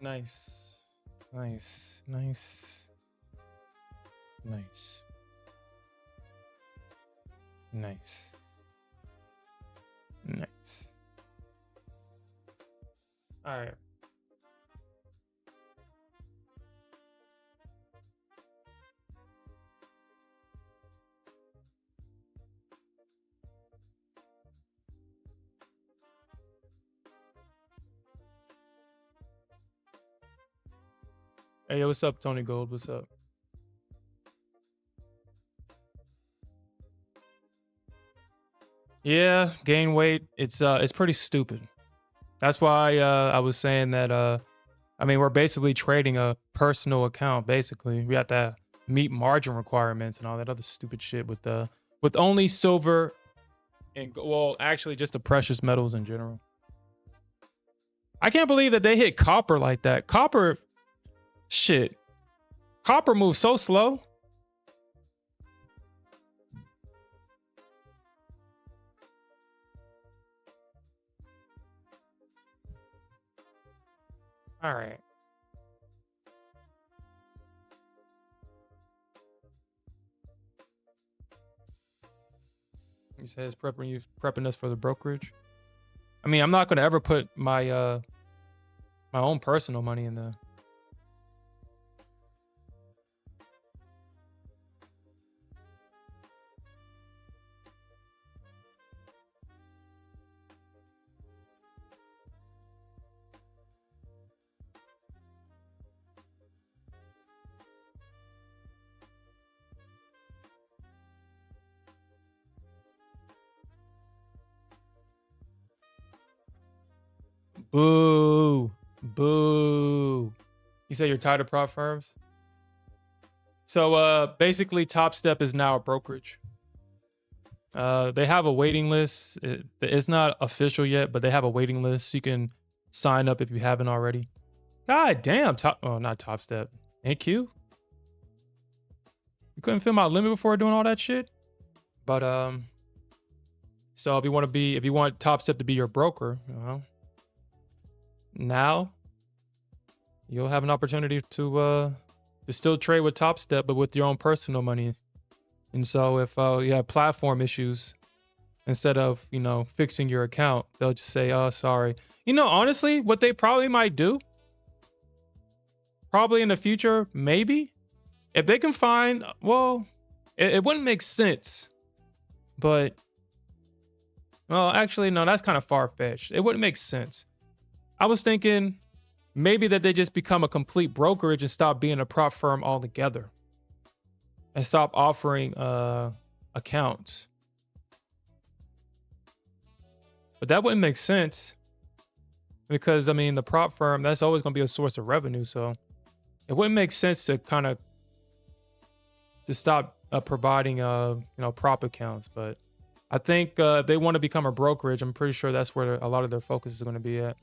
Nice. Nice. Nice. Nice. Nice. Nice. All right. Hey, what's up, Tony Gold? What's up? Yeah, gain weight. It's pretty stupid. That's why I was saying that I mean we're basically trading a personal account. Basically, we have to meet margin requirements and all that other stupid shit with only silver and well, actually just the precious metals in general. I can't believe that they hit copper like that. Copper, shit. Copper moves so slow. All right. He says prepping us for the brokerage. I mean, I'm not gonna ever put my my own personal money in there. Boo. Boo. You say you're tired of prop firms? So basically Top Step is now a brokerage. They have a waiting list. It's not official yet, but they have a waiting list. You can sign up if you haven't already. God damn, not Top Step. NQ? You couldn't fill my limit before doing all that shit? But so if you want Top Step to be your broker, now you'll have an opportunity to still trade with Top Step, but with your own personal money. And so if you have platform issues, instead of fixing your account, they'll just say, "Oh, sorry." Honestly, what they probably might do, probably in the future, maybe, if they can find, well, it wouldn't make sense, but well, actually, no, that's kind of far-fetched. It wouldn't make sense. I was thinking maybe that they just become a complete brokerage and stop being a prop firm altogether and stop offering accounts. But that wouldn't make sense because I mean the prop firm, that's always going to be a source of revenue, so it wouldn't make sense to kind of to stop providing prop accounts. But I think if they want to become a brokerage, I'm pretty sure that's where a lot of their focus is going to be at.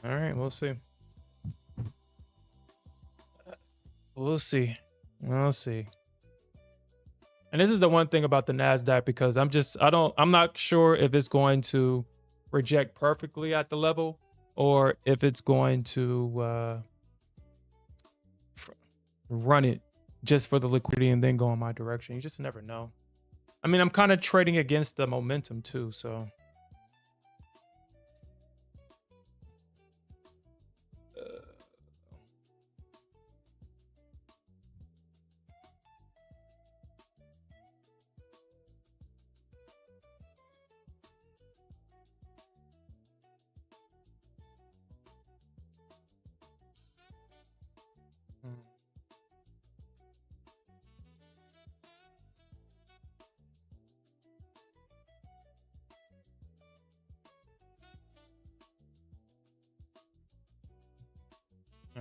All right, we'll see. We'll see. We'll see. And this is the one thing about the NASDAQ, because I'm not sure if it's going to reject perfectly at the level or if it's going to run it just for the liquidity and then go in my direction. You just never know. I mean, I'm kind of trading against the momentum too, so.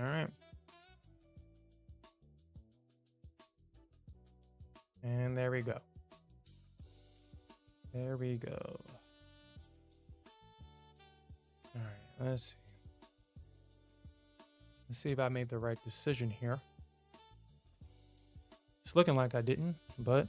All right. And there we go. There we go. All right, let's see. Let's see if I made the right decision here. It's looking like I didn't, but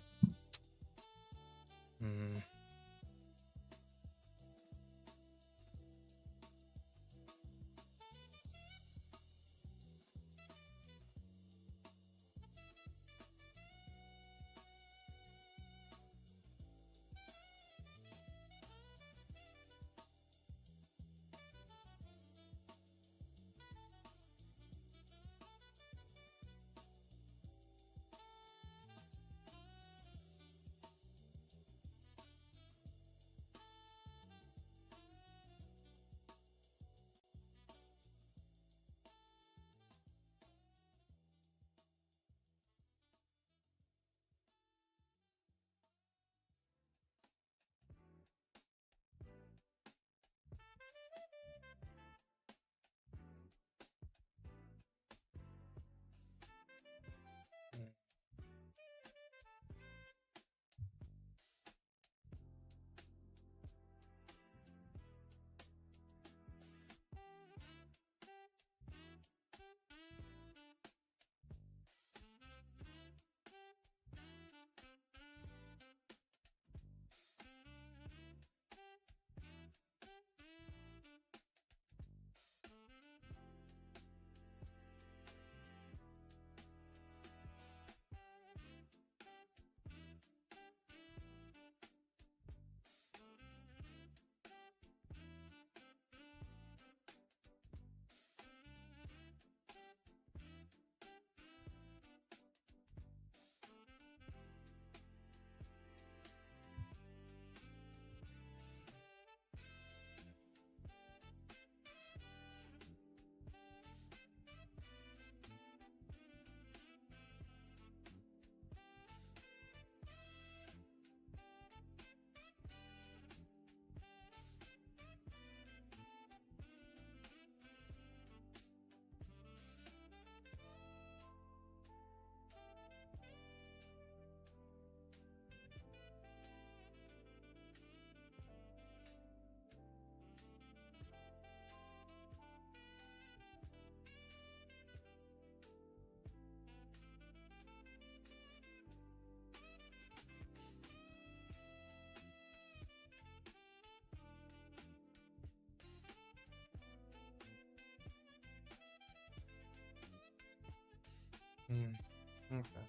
okay.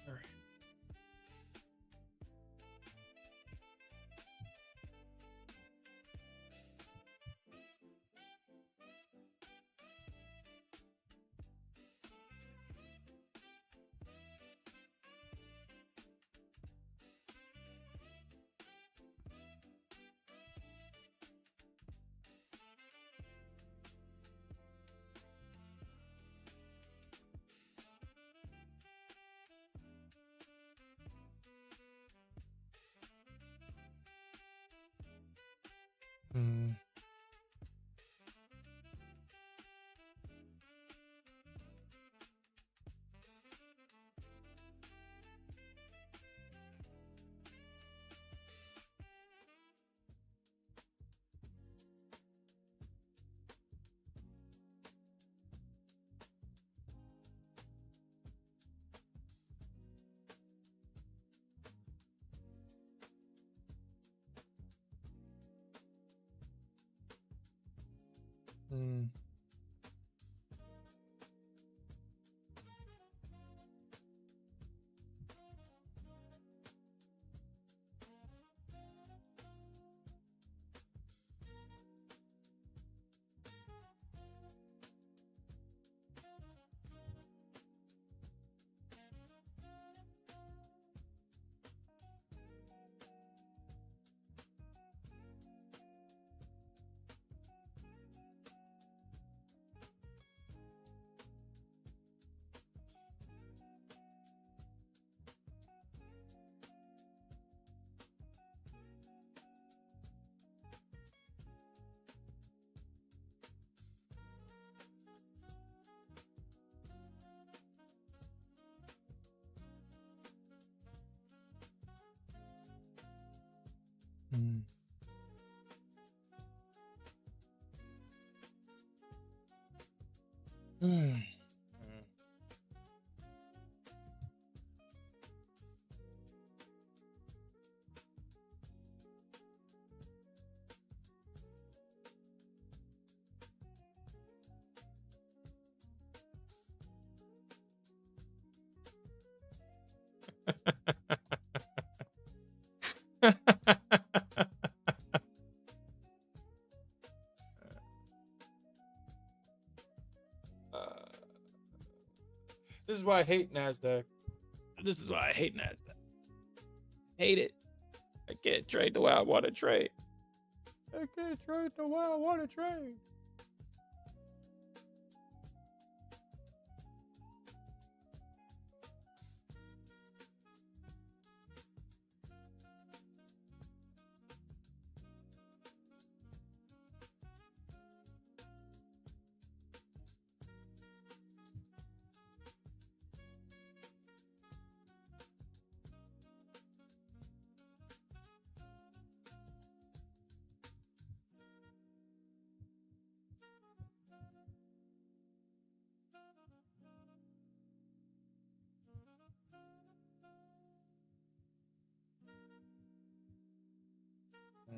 All right. Mm, mm, Mm. This is why I hate Nasdaq. This is why I hate Nasdaq. Hate it. I can't trade the way I want to trade. I can't trade the way I want to trade.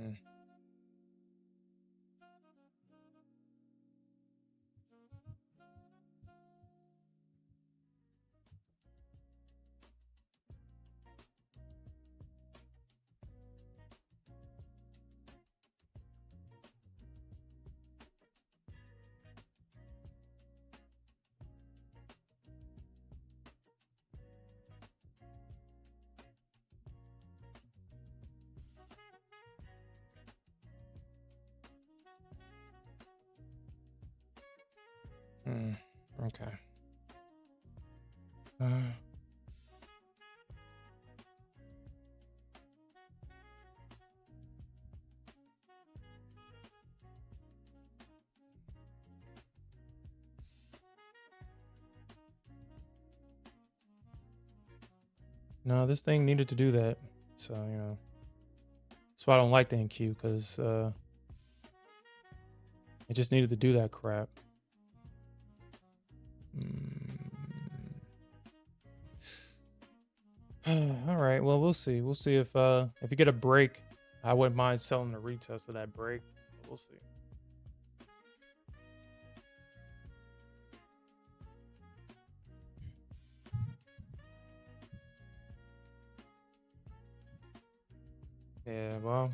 Mm. Mm. Okay. Uh, no, this thing needed to do that. So, that's why I don't like the NQ, because it just needed to do that crap. All right. Well, we'll see. We'll see if you get a break, I wouldn't mind selling the retest of that break. We'll see. Yeah. Well.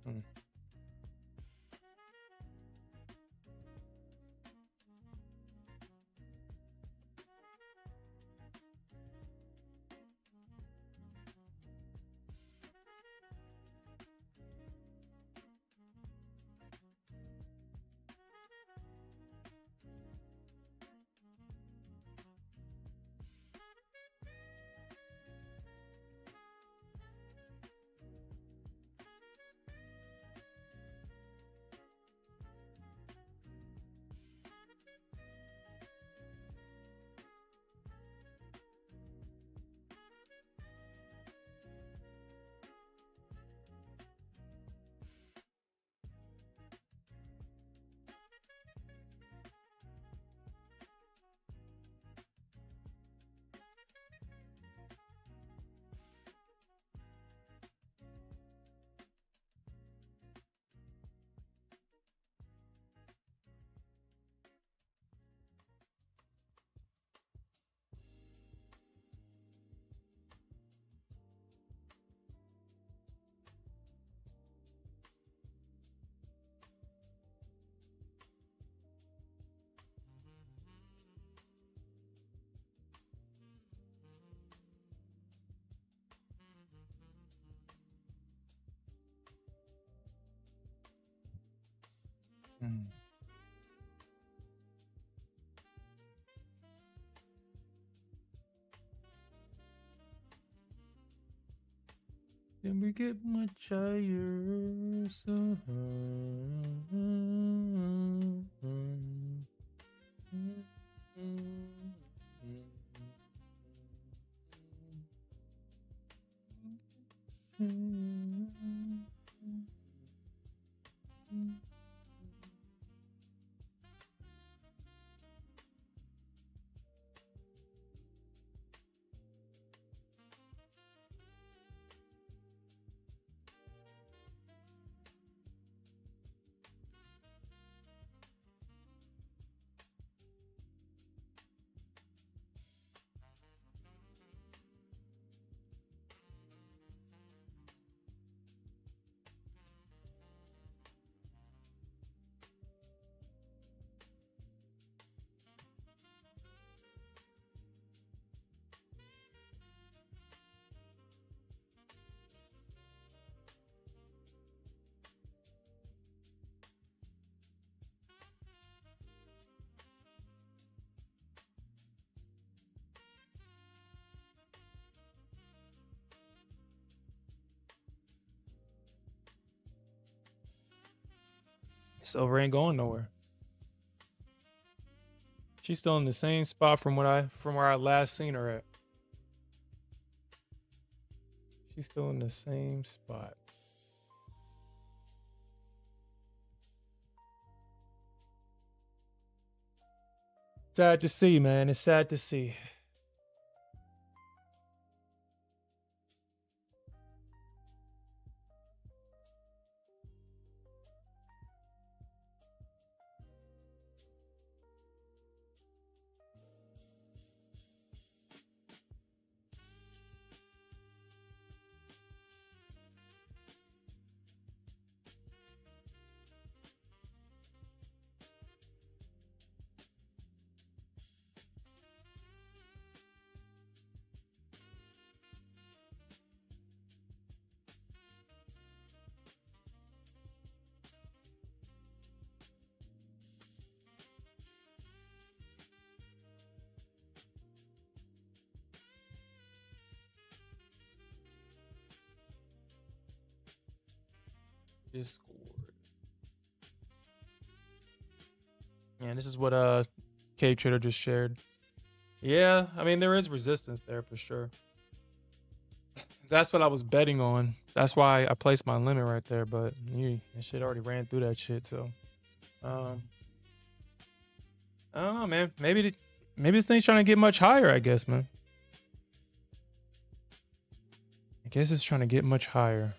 Hmm. Can we get much higher? So Silver ain't going nowhere. She's still in the same spot from where I last seen her at. She's still in the same spot. Sad to see, man. It's sad to see. Discord. Man, this is what Cave Trader just shared. Yeah, I mean there is resistance there for sure. That's what I was betting on. That's why I placed my limit right there, but that shit already ran through that shit, so I don't know, man. Maybe this thing's trying to get much higher, I guess, man. I guess it's trying to get much higher.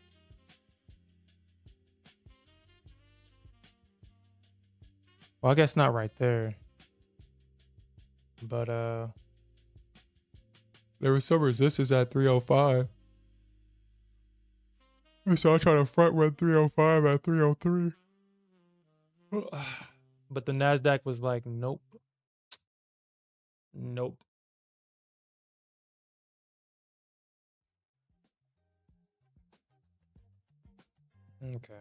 Well, I guess not right there. But there was some resistance at 305. So I try to front run 305 at 303. But the NASDAQ was like, nope. Nope. Okay.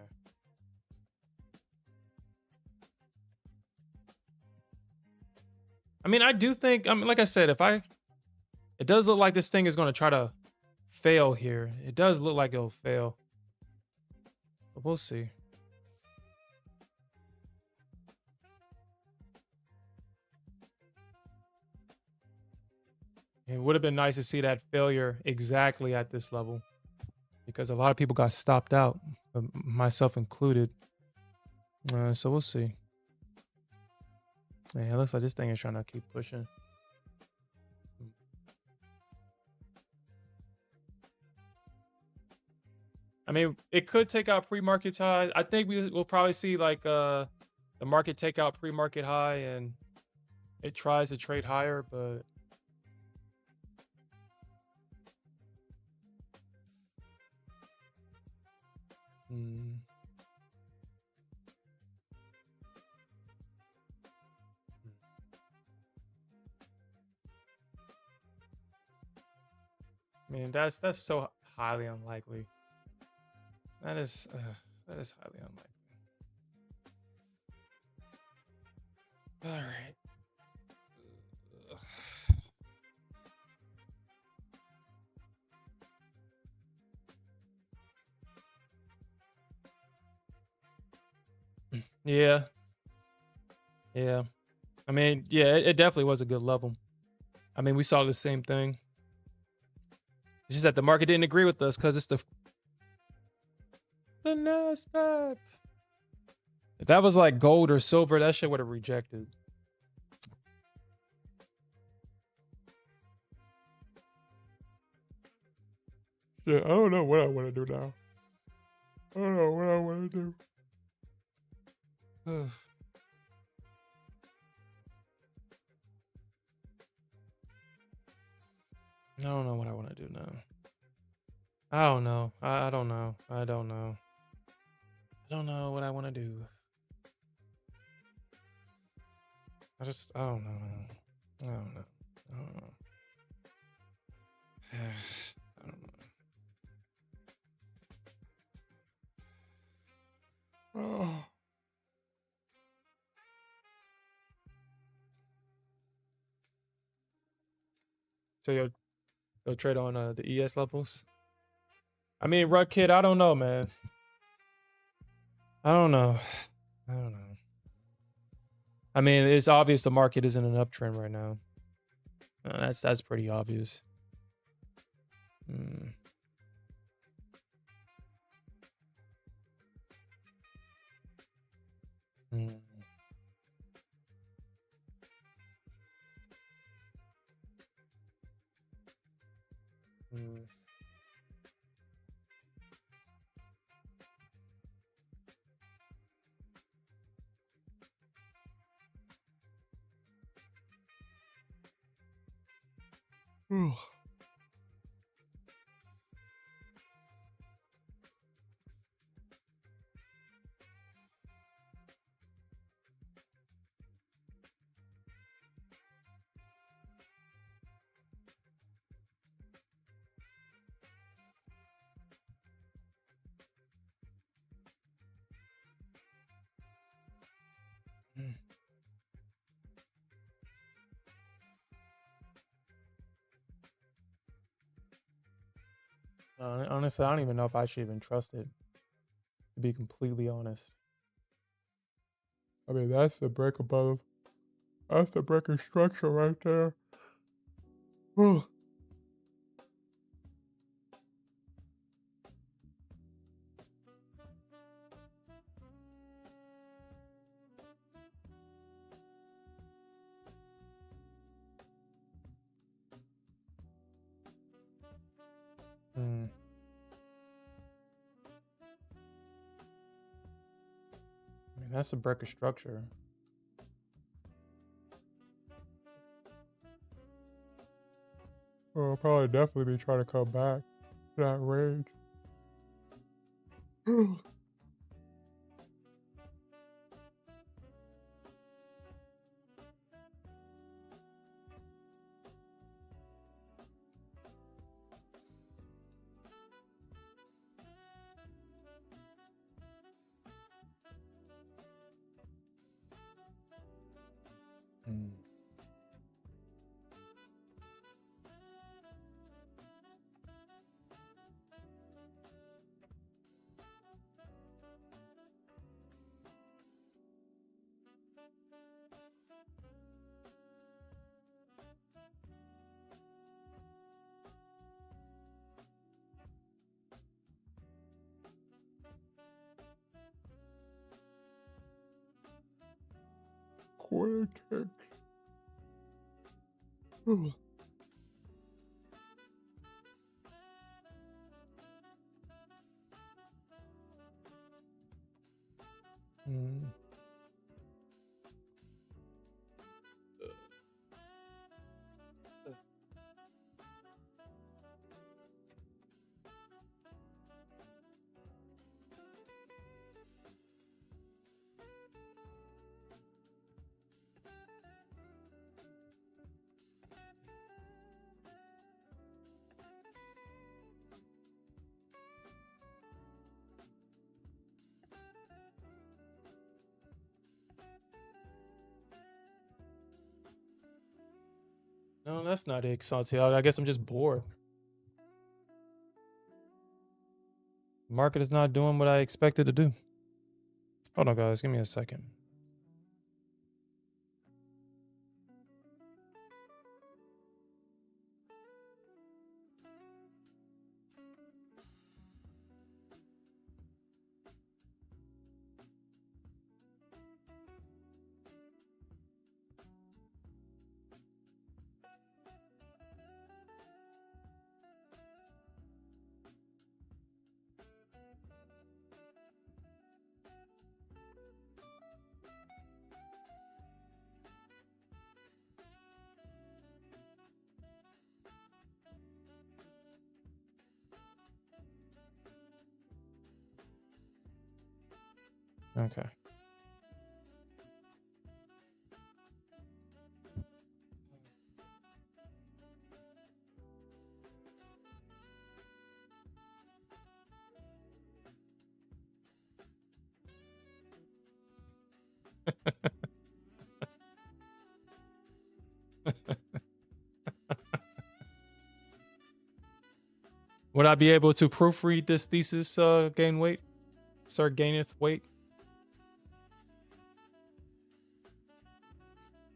I mean, I do think, like I said, it does look like this thing is going to try to fail here. It does look like it'll fail. But we'll see. It would have been nice to see that failure exactly at this level, because a lot of people got stopped out, myself included. So we'll see. Man, it looks like this thing is trying to keep pushing. I mean, it could take out pre-market high. I think we'll probably see like the market take out pre-market high and it tries to trade higher, but man, that's so highly unlikely. That is highly unlikely. All right. Yeah, yeah. I mean, yeah, it definitely was a good level. I mean, we saw the same thing. It's just that the market didn't agree with us because it's the Nasdaq. If that was like gold or silver, that shit would have rejected. Yeah, I don't know what I want to do now. I don't know what I want to do. I don't know what I want to do now. I don't know. I don't know. I don't know. I don't know what I want to do. I don't know. I don't know. I don't know. I don't know. Oh. So you'll trade on the ES levels? I mean, Rut Kid, I don't know, man. I don't know. I don't know. I mean, it's obvious the market is in an uptrend right now. That's pretty obvious. Mm. Mm. Mm. Mm. Mm. Honestly, I don't even know if I should even trust it, to be completely honest. I mean, that's the break above. That's the breaking structure right there. Mm. Mm. I mean, that's a break of structure. Well, I'll probably definitely be trying to come back to that range. Mm. Quantic. Mm. No, that's not it, Santiago. I guess I'm just bored. The market is not doing what I expected to do. Hold on, guys. Give me a second. Okay. Would I be able to proofread this thesis, gain weight? Sir gaineth weight?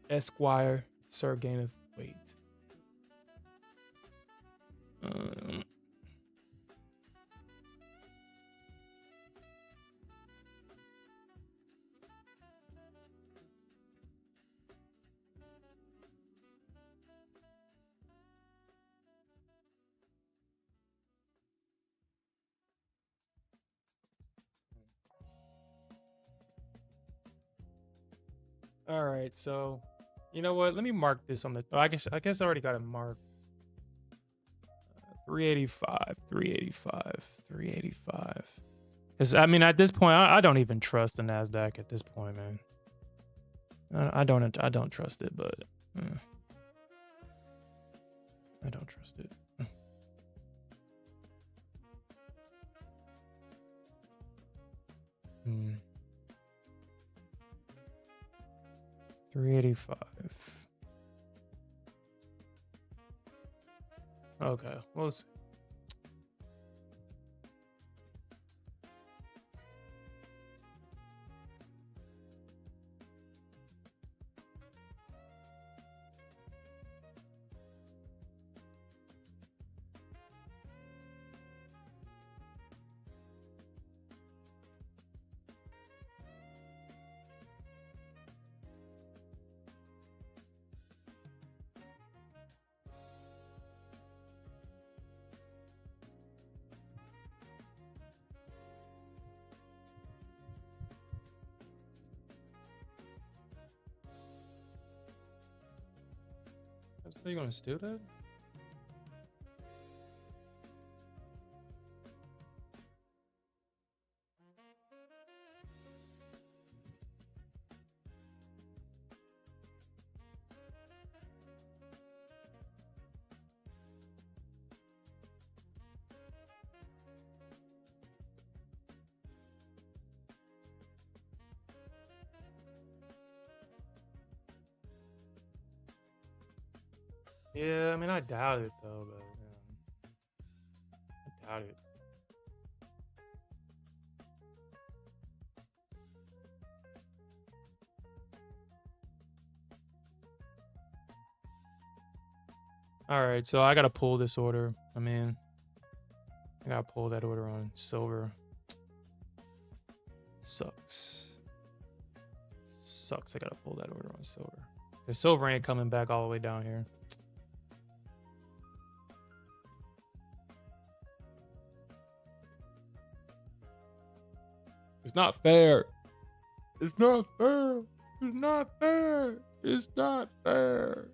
Esquire, Sir gaineth weight. Um, all right, so you know what? Let me mark this on the. Oh, I guess I already got it marked. 385, 385, 385. Because I mean, at this point, I don't even trust the Nasdaq at this point, man. I don't trust it, but I don't trust it. 385. Okay, we'll see. So you gonna steal that? Yeah, I mean, I doubt it though, but I doubt it. All right, so I gotta pull this order. I mean, I gotta pull that order on silver. Sucks. Sucks. I gotta pull that order on silver. Cause silver ain't coming back all the way down here. It's not fair. It's not fair. It's not fair. It's not fair.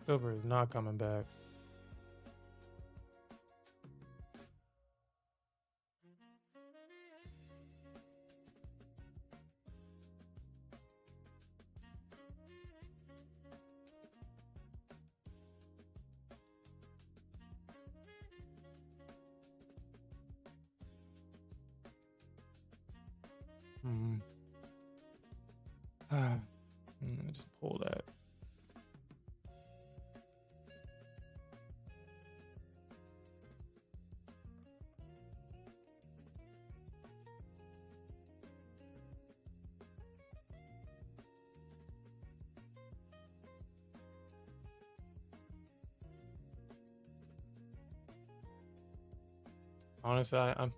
Silver is not coming back. Hmm. Just pull that. Honestly, I'm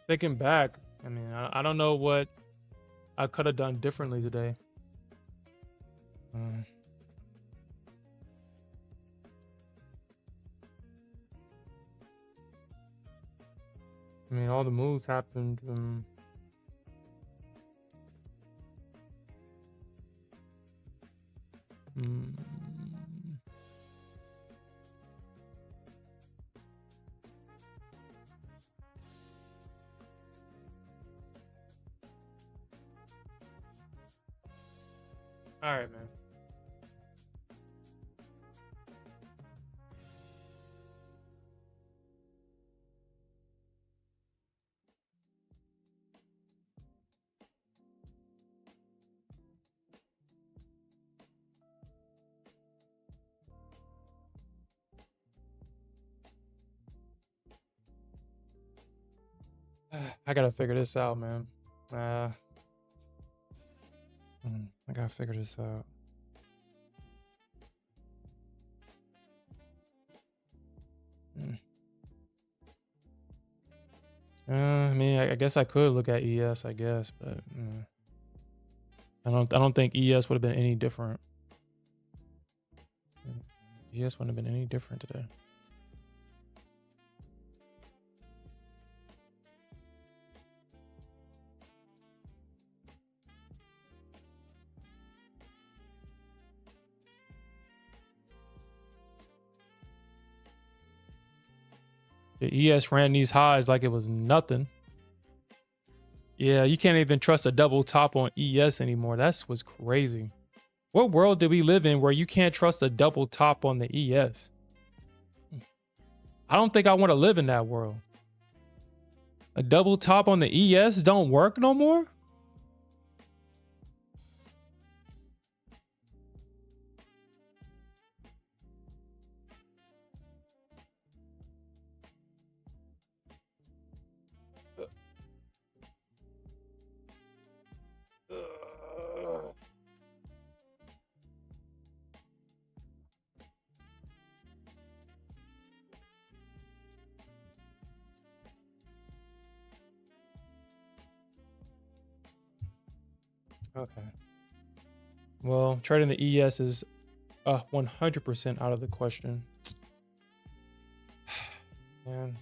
thinking back. I mean, I don't know what I could have done differently today. Uh, I mean, all the moves happened. Mm, all right, man. I gotta figure this out, man. Uh, I gotta figure this out. Mm. I mean, I guess I could look at ES, I guess, but I don't think ES would have been any different. ES wouldn't have been any different today. The ES ran these highs like it was nothing. Yeah, you can't even trust a double top on ES anymore. That's what's crazy. What world do we live in where you can't trust a double top on the ES? I don't think I want to live in that world. A double top on the ES don't work no more? Okay. Well, trading the ES is 100% out of the question. Man.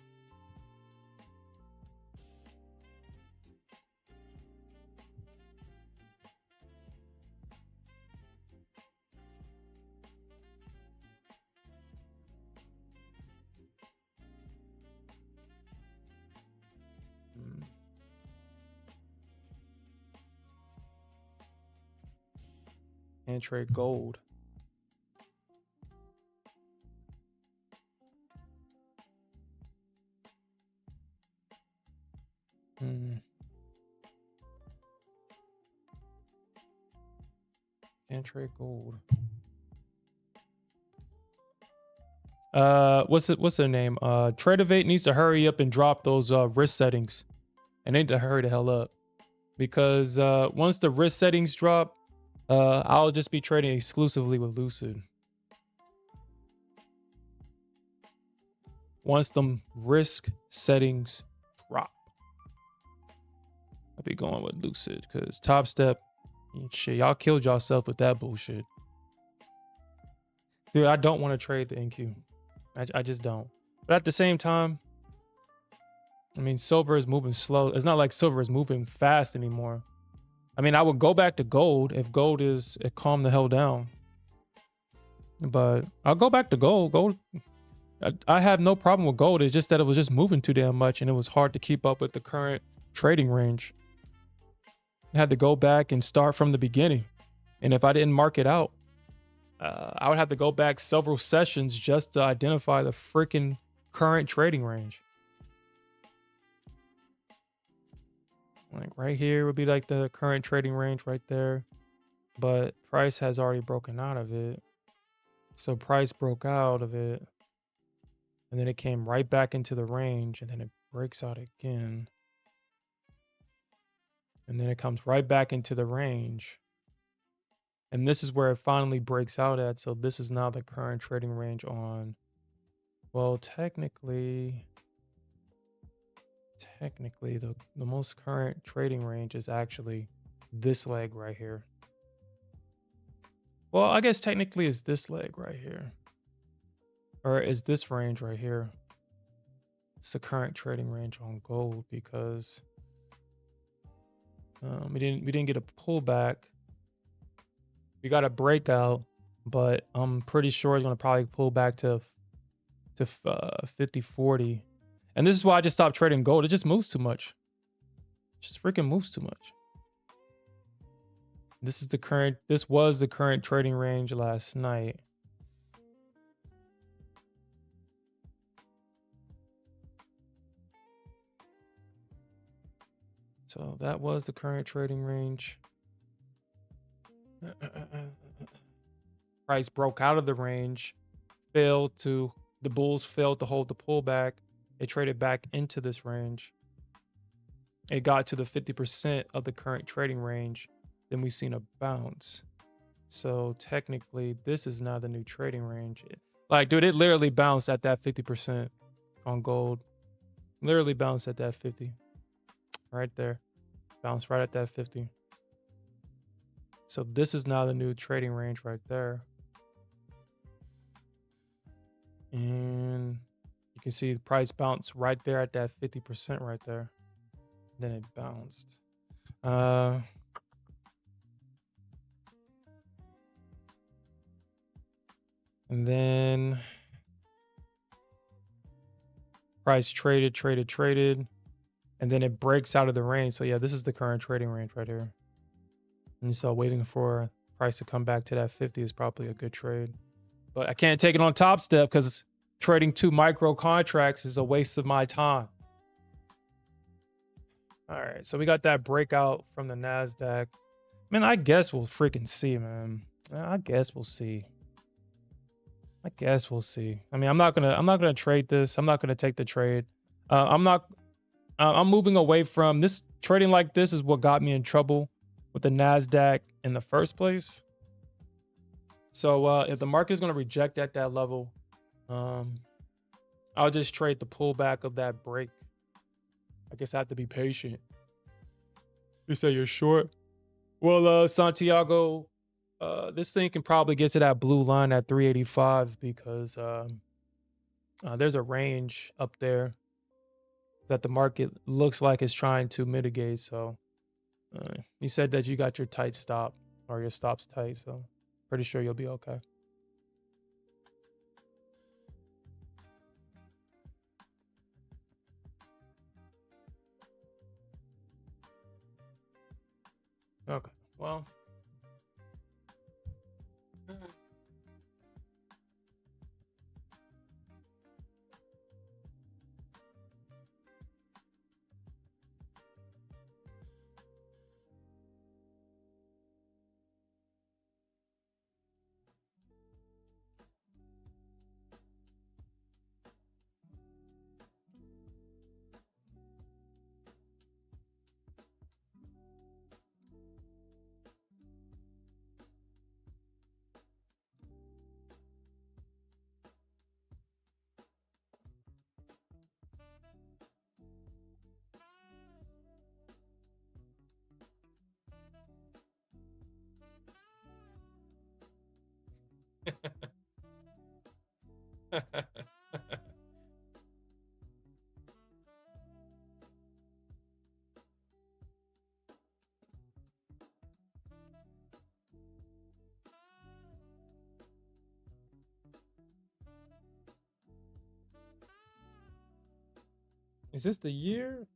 And trade gold. And trade gold. What's their name? Tradovate needs to hurry up and drop those risk settings. And they need to hurry the hell up. Because once the risk settings drop, I'll just be trading exclusively with Lucid. Once them risk settings drop, I'll be going with Lucid. Because Top Step, shit, y'all killed yourself with that bullshit. Dude, I don't want to trade the NQ. I just don't. But at the same time, I mean, silver is moving slow. It's not like silver is moving fast anymore. I mean, I would go back to gold if gold is it calmed the hell down. But I'll go back to gold. Gold, I have no problem with gold. It's just that it was just moving too damn much and it was hard to keep up with the current trading range. I had to go back and start from the beginning. And if I didn't mark it out, I would have to go back several sessions just to identify the freaking current trading range. Like right here would be like the current trading range right there. But price has already broken out of it. So price broke out of it. And then it came right back into the range. And then it breaks out again. And then it comes right back into the range. And this is where it finally breaks out at. So this is now the current trading range on, well, technically the most current trading range is actually this leg right here. Well, I guess technically it's this leg right here. Or is this range right here. It's the current trading range on gold because we didn't get a pullback. We got a breakout, but I'm pretty sure it's gonna probably pull back to 50-40. And this is why I just stopped trading gold. It just moves too much. Just freaking moves too much. This was the current trading range last night. So that was the current trading range. Price broke out of the range, the bulls failed to hold the pullback. It traded back into this range. It got to the 50% of the current trading range. Then we seen a bounce. So technically, this is now the new trading range. Like, dude, it literally bounced at that 50% on gold. Literally bounced at that 50. Right there. Bounced right at that 50. So this is now the new trading range right there. And you can see the price bounce right there at that 50% right there. Then it bounced. And then price traded. And then it breaks out of the range. So yeah, this is the current trading range right here. And so waiting for price to come back to that 50 is probably a good trade. But I can't take it on Top Step because trading 2 micro contracts is a waste of my time. All right, so we got that breakout from the NASDAQ. Man, I guess we'll freaking see, man. I guess we'll see. I mean, I'm not gonna trade this. I'm not gonna take the trade. I'm moving away from this. Trading like this is what got me in trouble with the NASDAQ in the first place. So if the market is gonna reject at that level, I'll just trade the pullback of that break. I guess I have to be patient. You say you're short? Well, Santiago, this thing can probably get to that blue line at 385 because there's a range up there that the market looks like it's trying to mitigate. So you said that you got your tight stop or your stops tight, so pretty sure you'll be okay. Okay, well. Is this the year?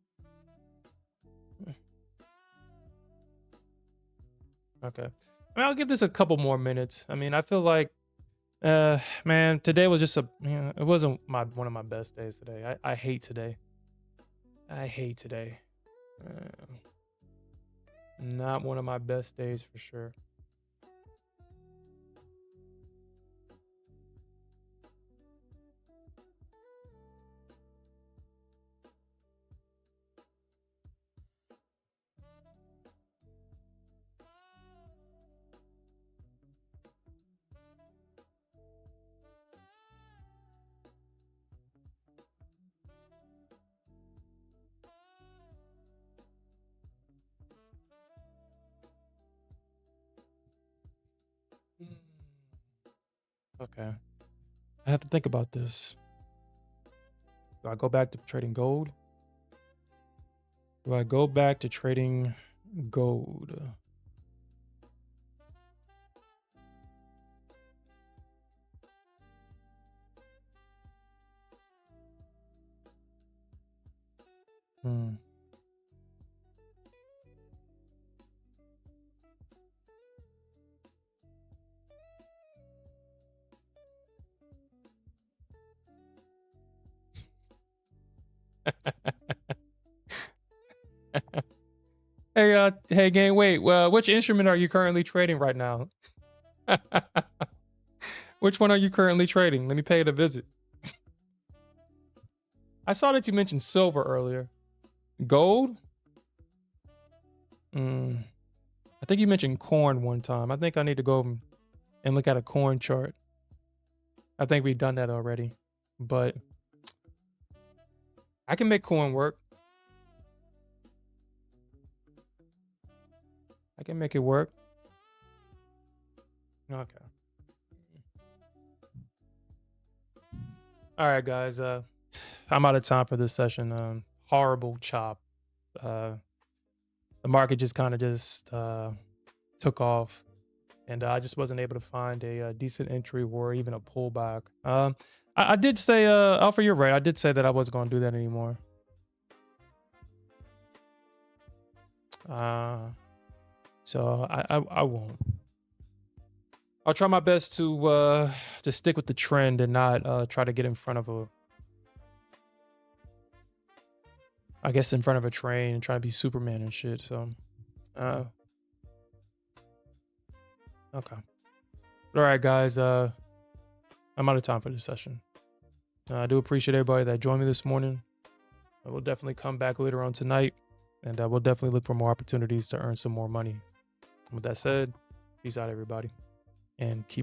Okay. I mean, I'll give this a couple more minutes. I mean, I feel like, man, today was just it wasn't one of my best days today. I hate today. I hate today. Not one of my best days for sure. Okay. I have to think about this. Do I go back to trading gold? Do I go back to trading gold? Hmm. Hey, gang, wait. Well, which instrument are you currently trading right now? Which one are you currently trading? Let me pay it a visit. I saw that you mentioned silver earlier. Gold? Mm, I think you mentioned corn one time. I think I need to go and look at a corn chart. I think we've done that already, but I can make corn work. I can make it work. Okay. All right, guys. I'm out of time for this session. Horrible chop. Uh, the market just kind of just took off, and I just wasn't able to find a decent entry or even a pullback. I did say, Alpha, you're right. I did say that I wasn't going to do that anymore. So I won't. I'll try my best to stick with the trend and not try to get in front of in front of a train and try to be Superman and shit. So, okay. All right, guys. I'm out of time for this session. I do appreciate everybody that joined me this morning. I will definitely come back later on tonight, and we'll definitely look for more opportunities to earn some more money. With that said, peace out, everybody, and keep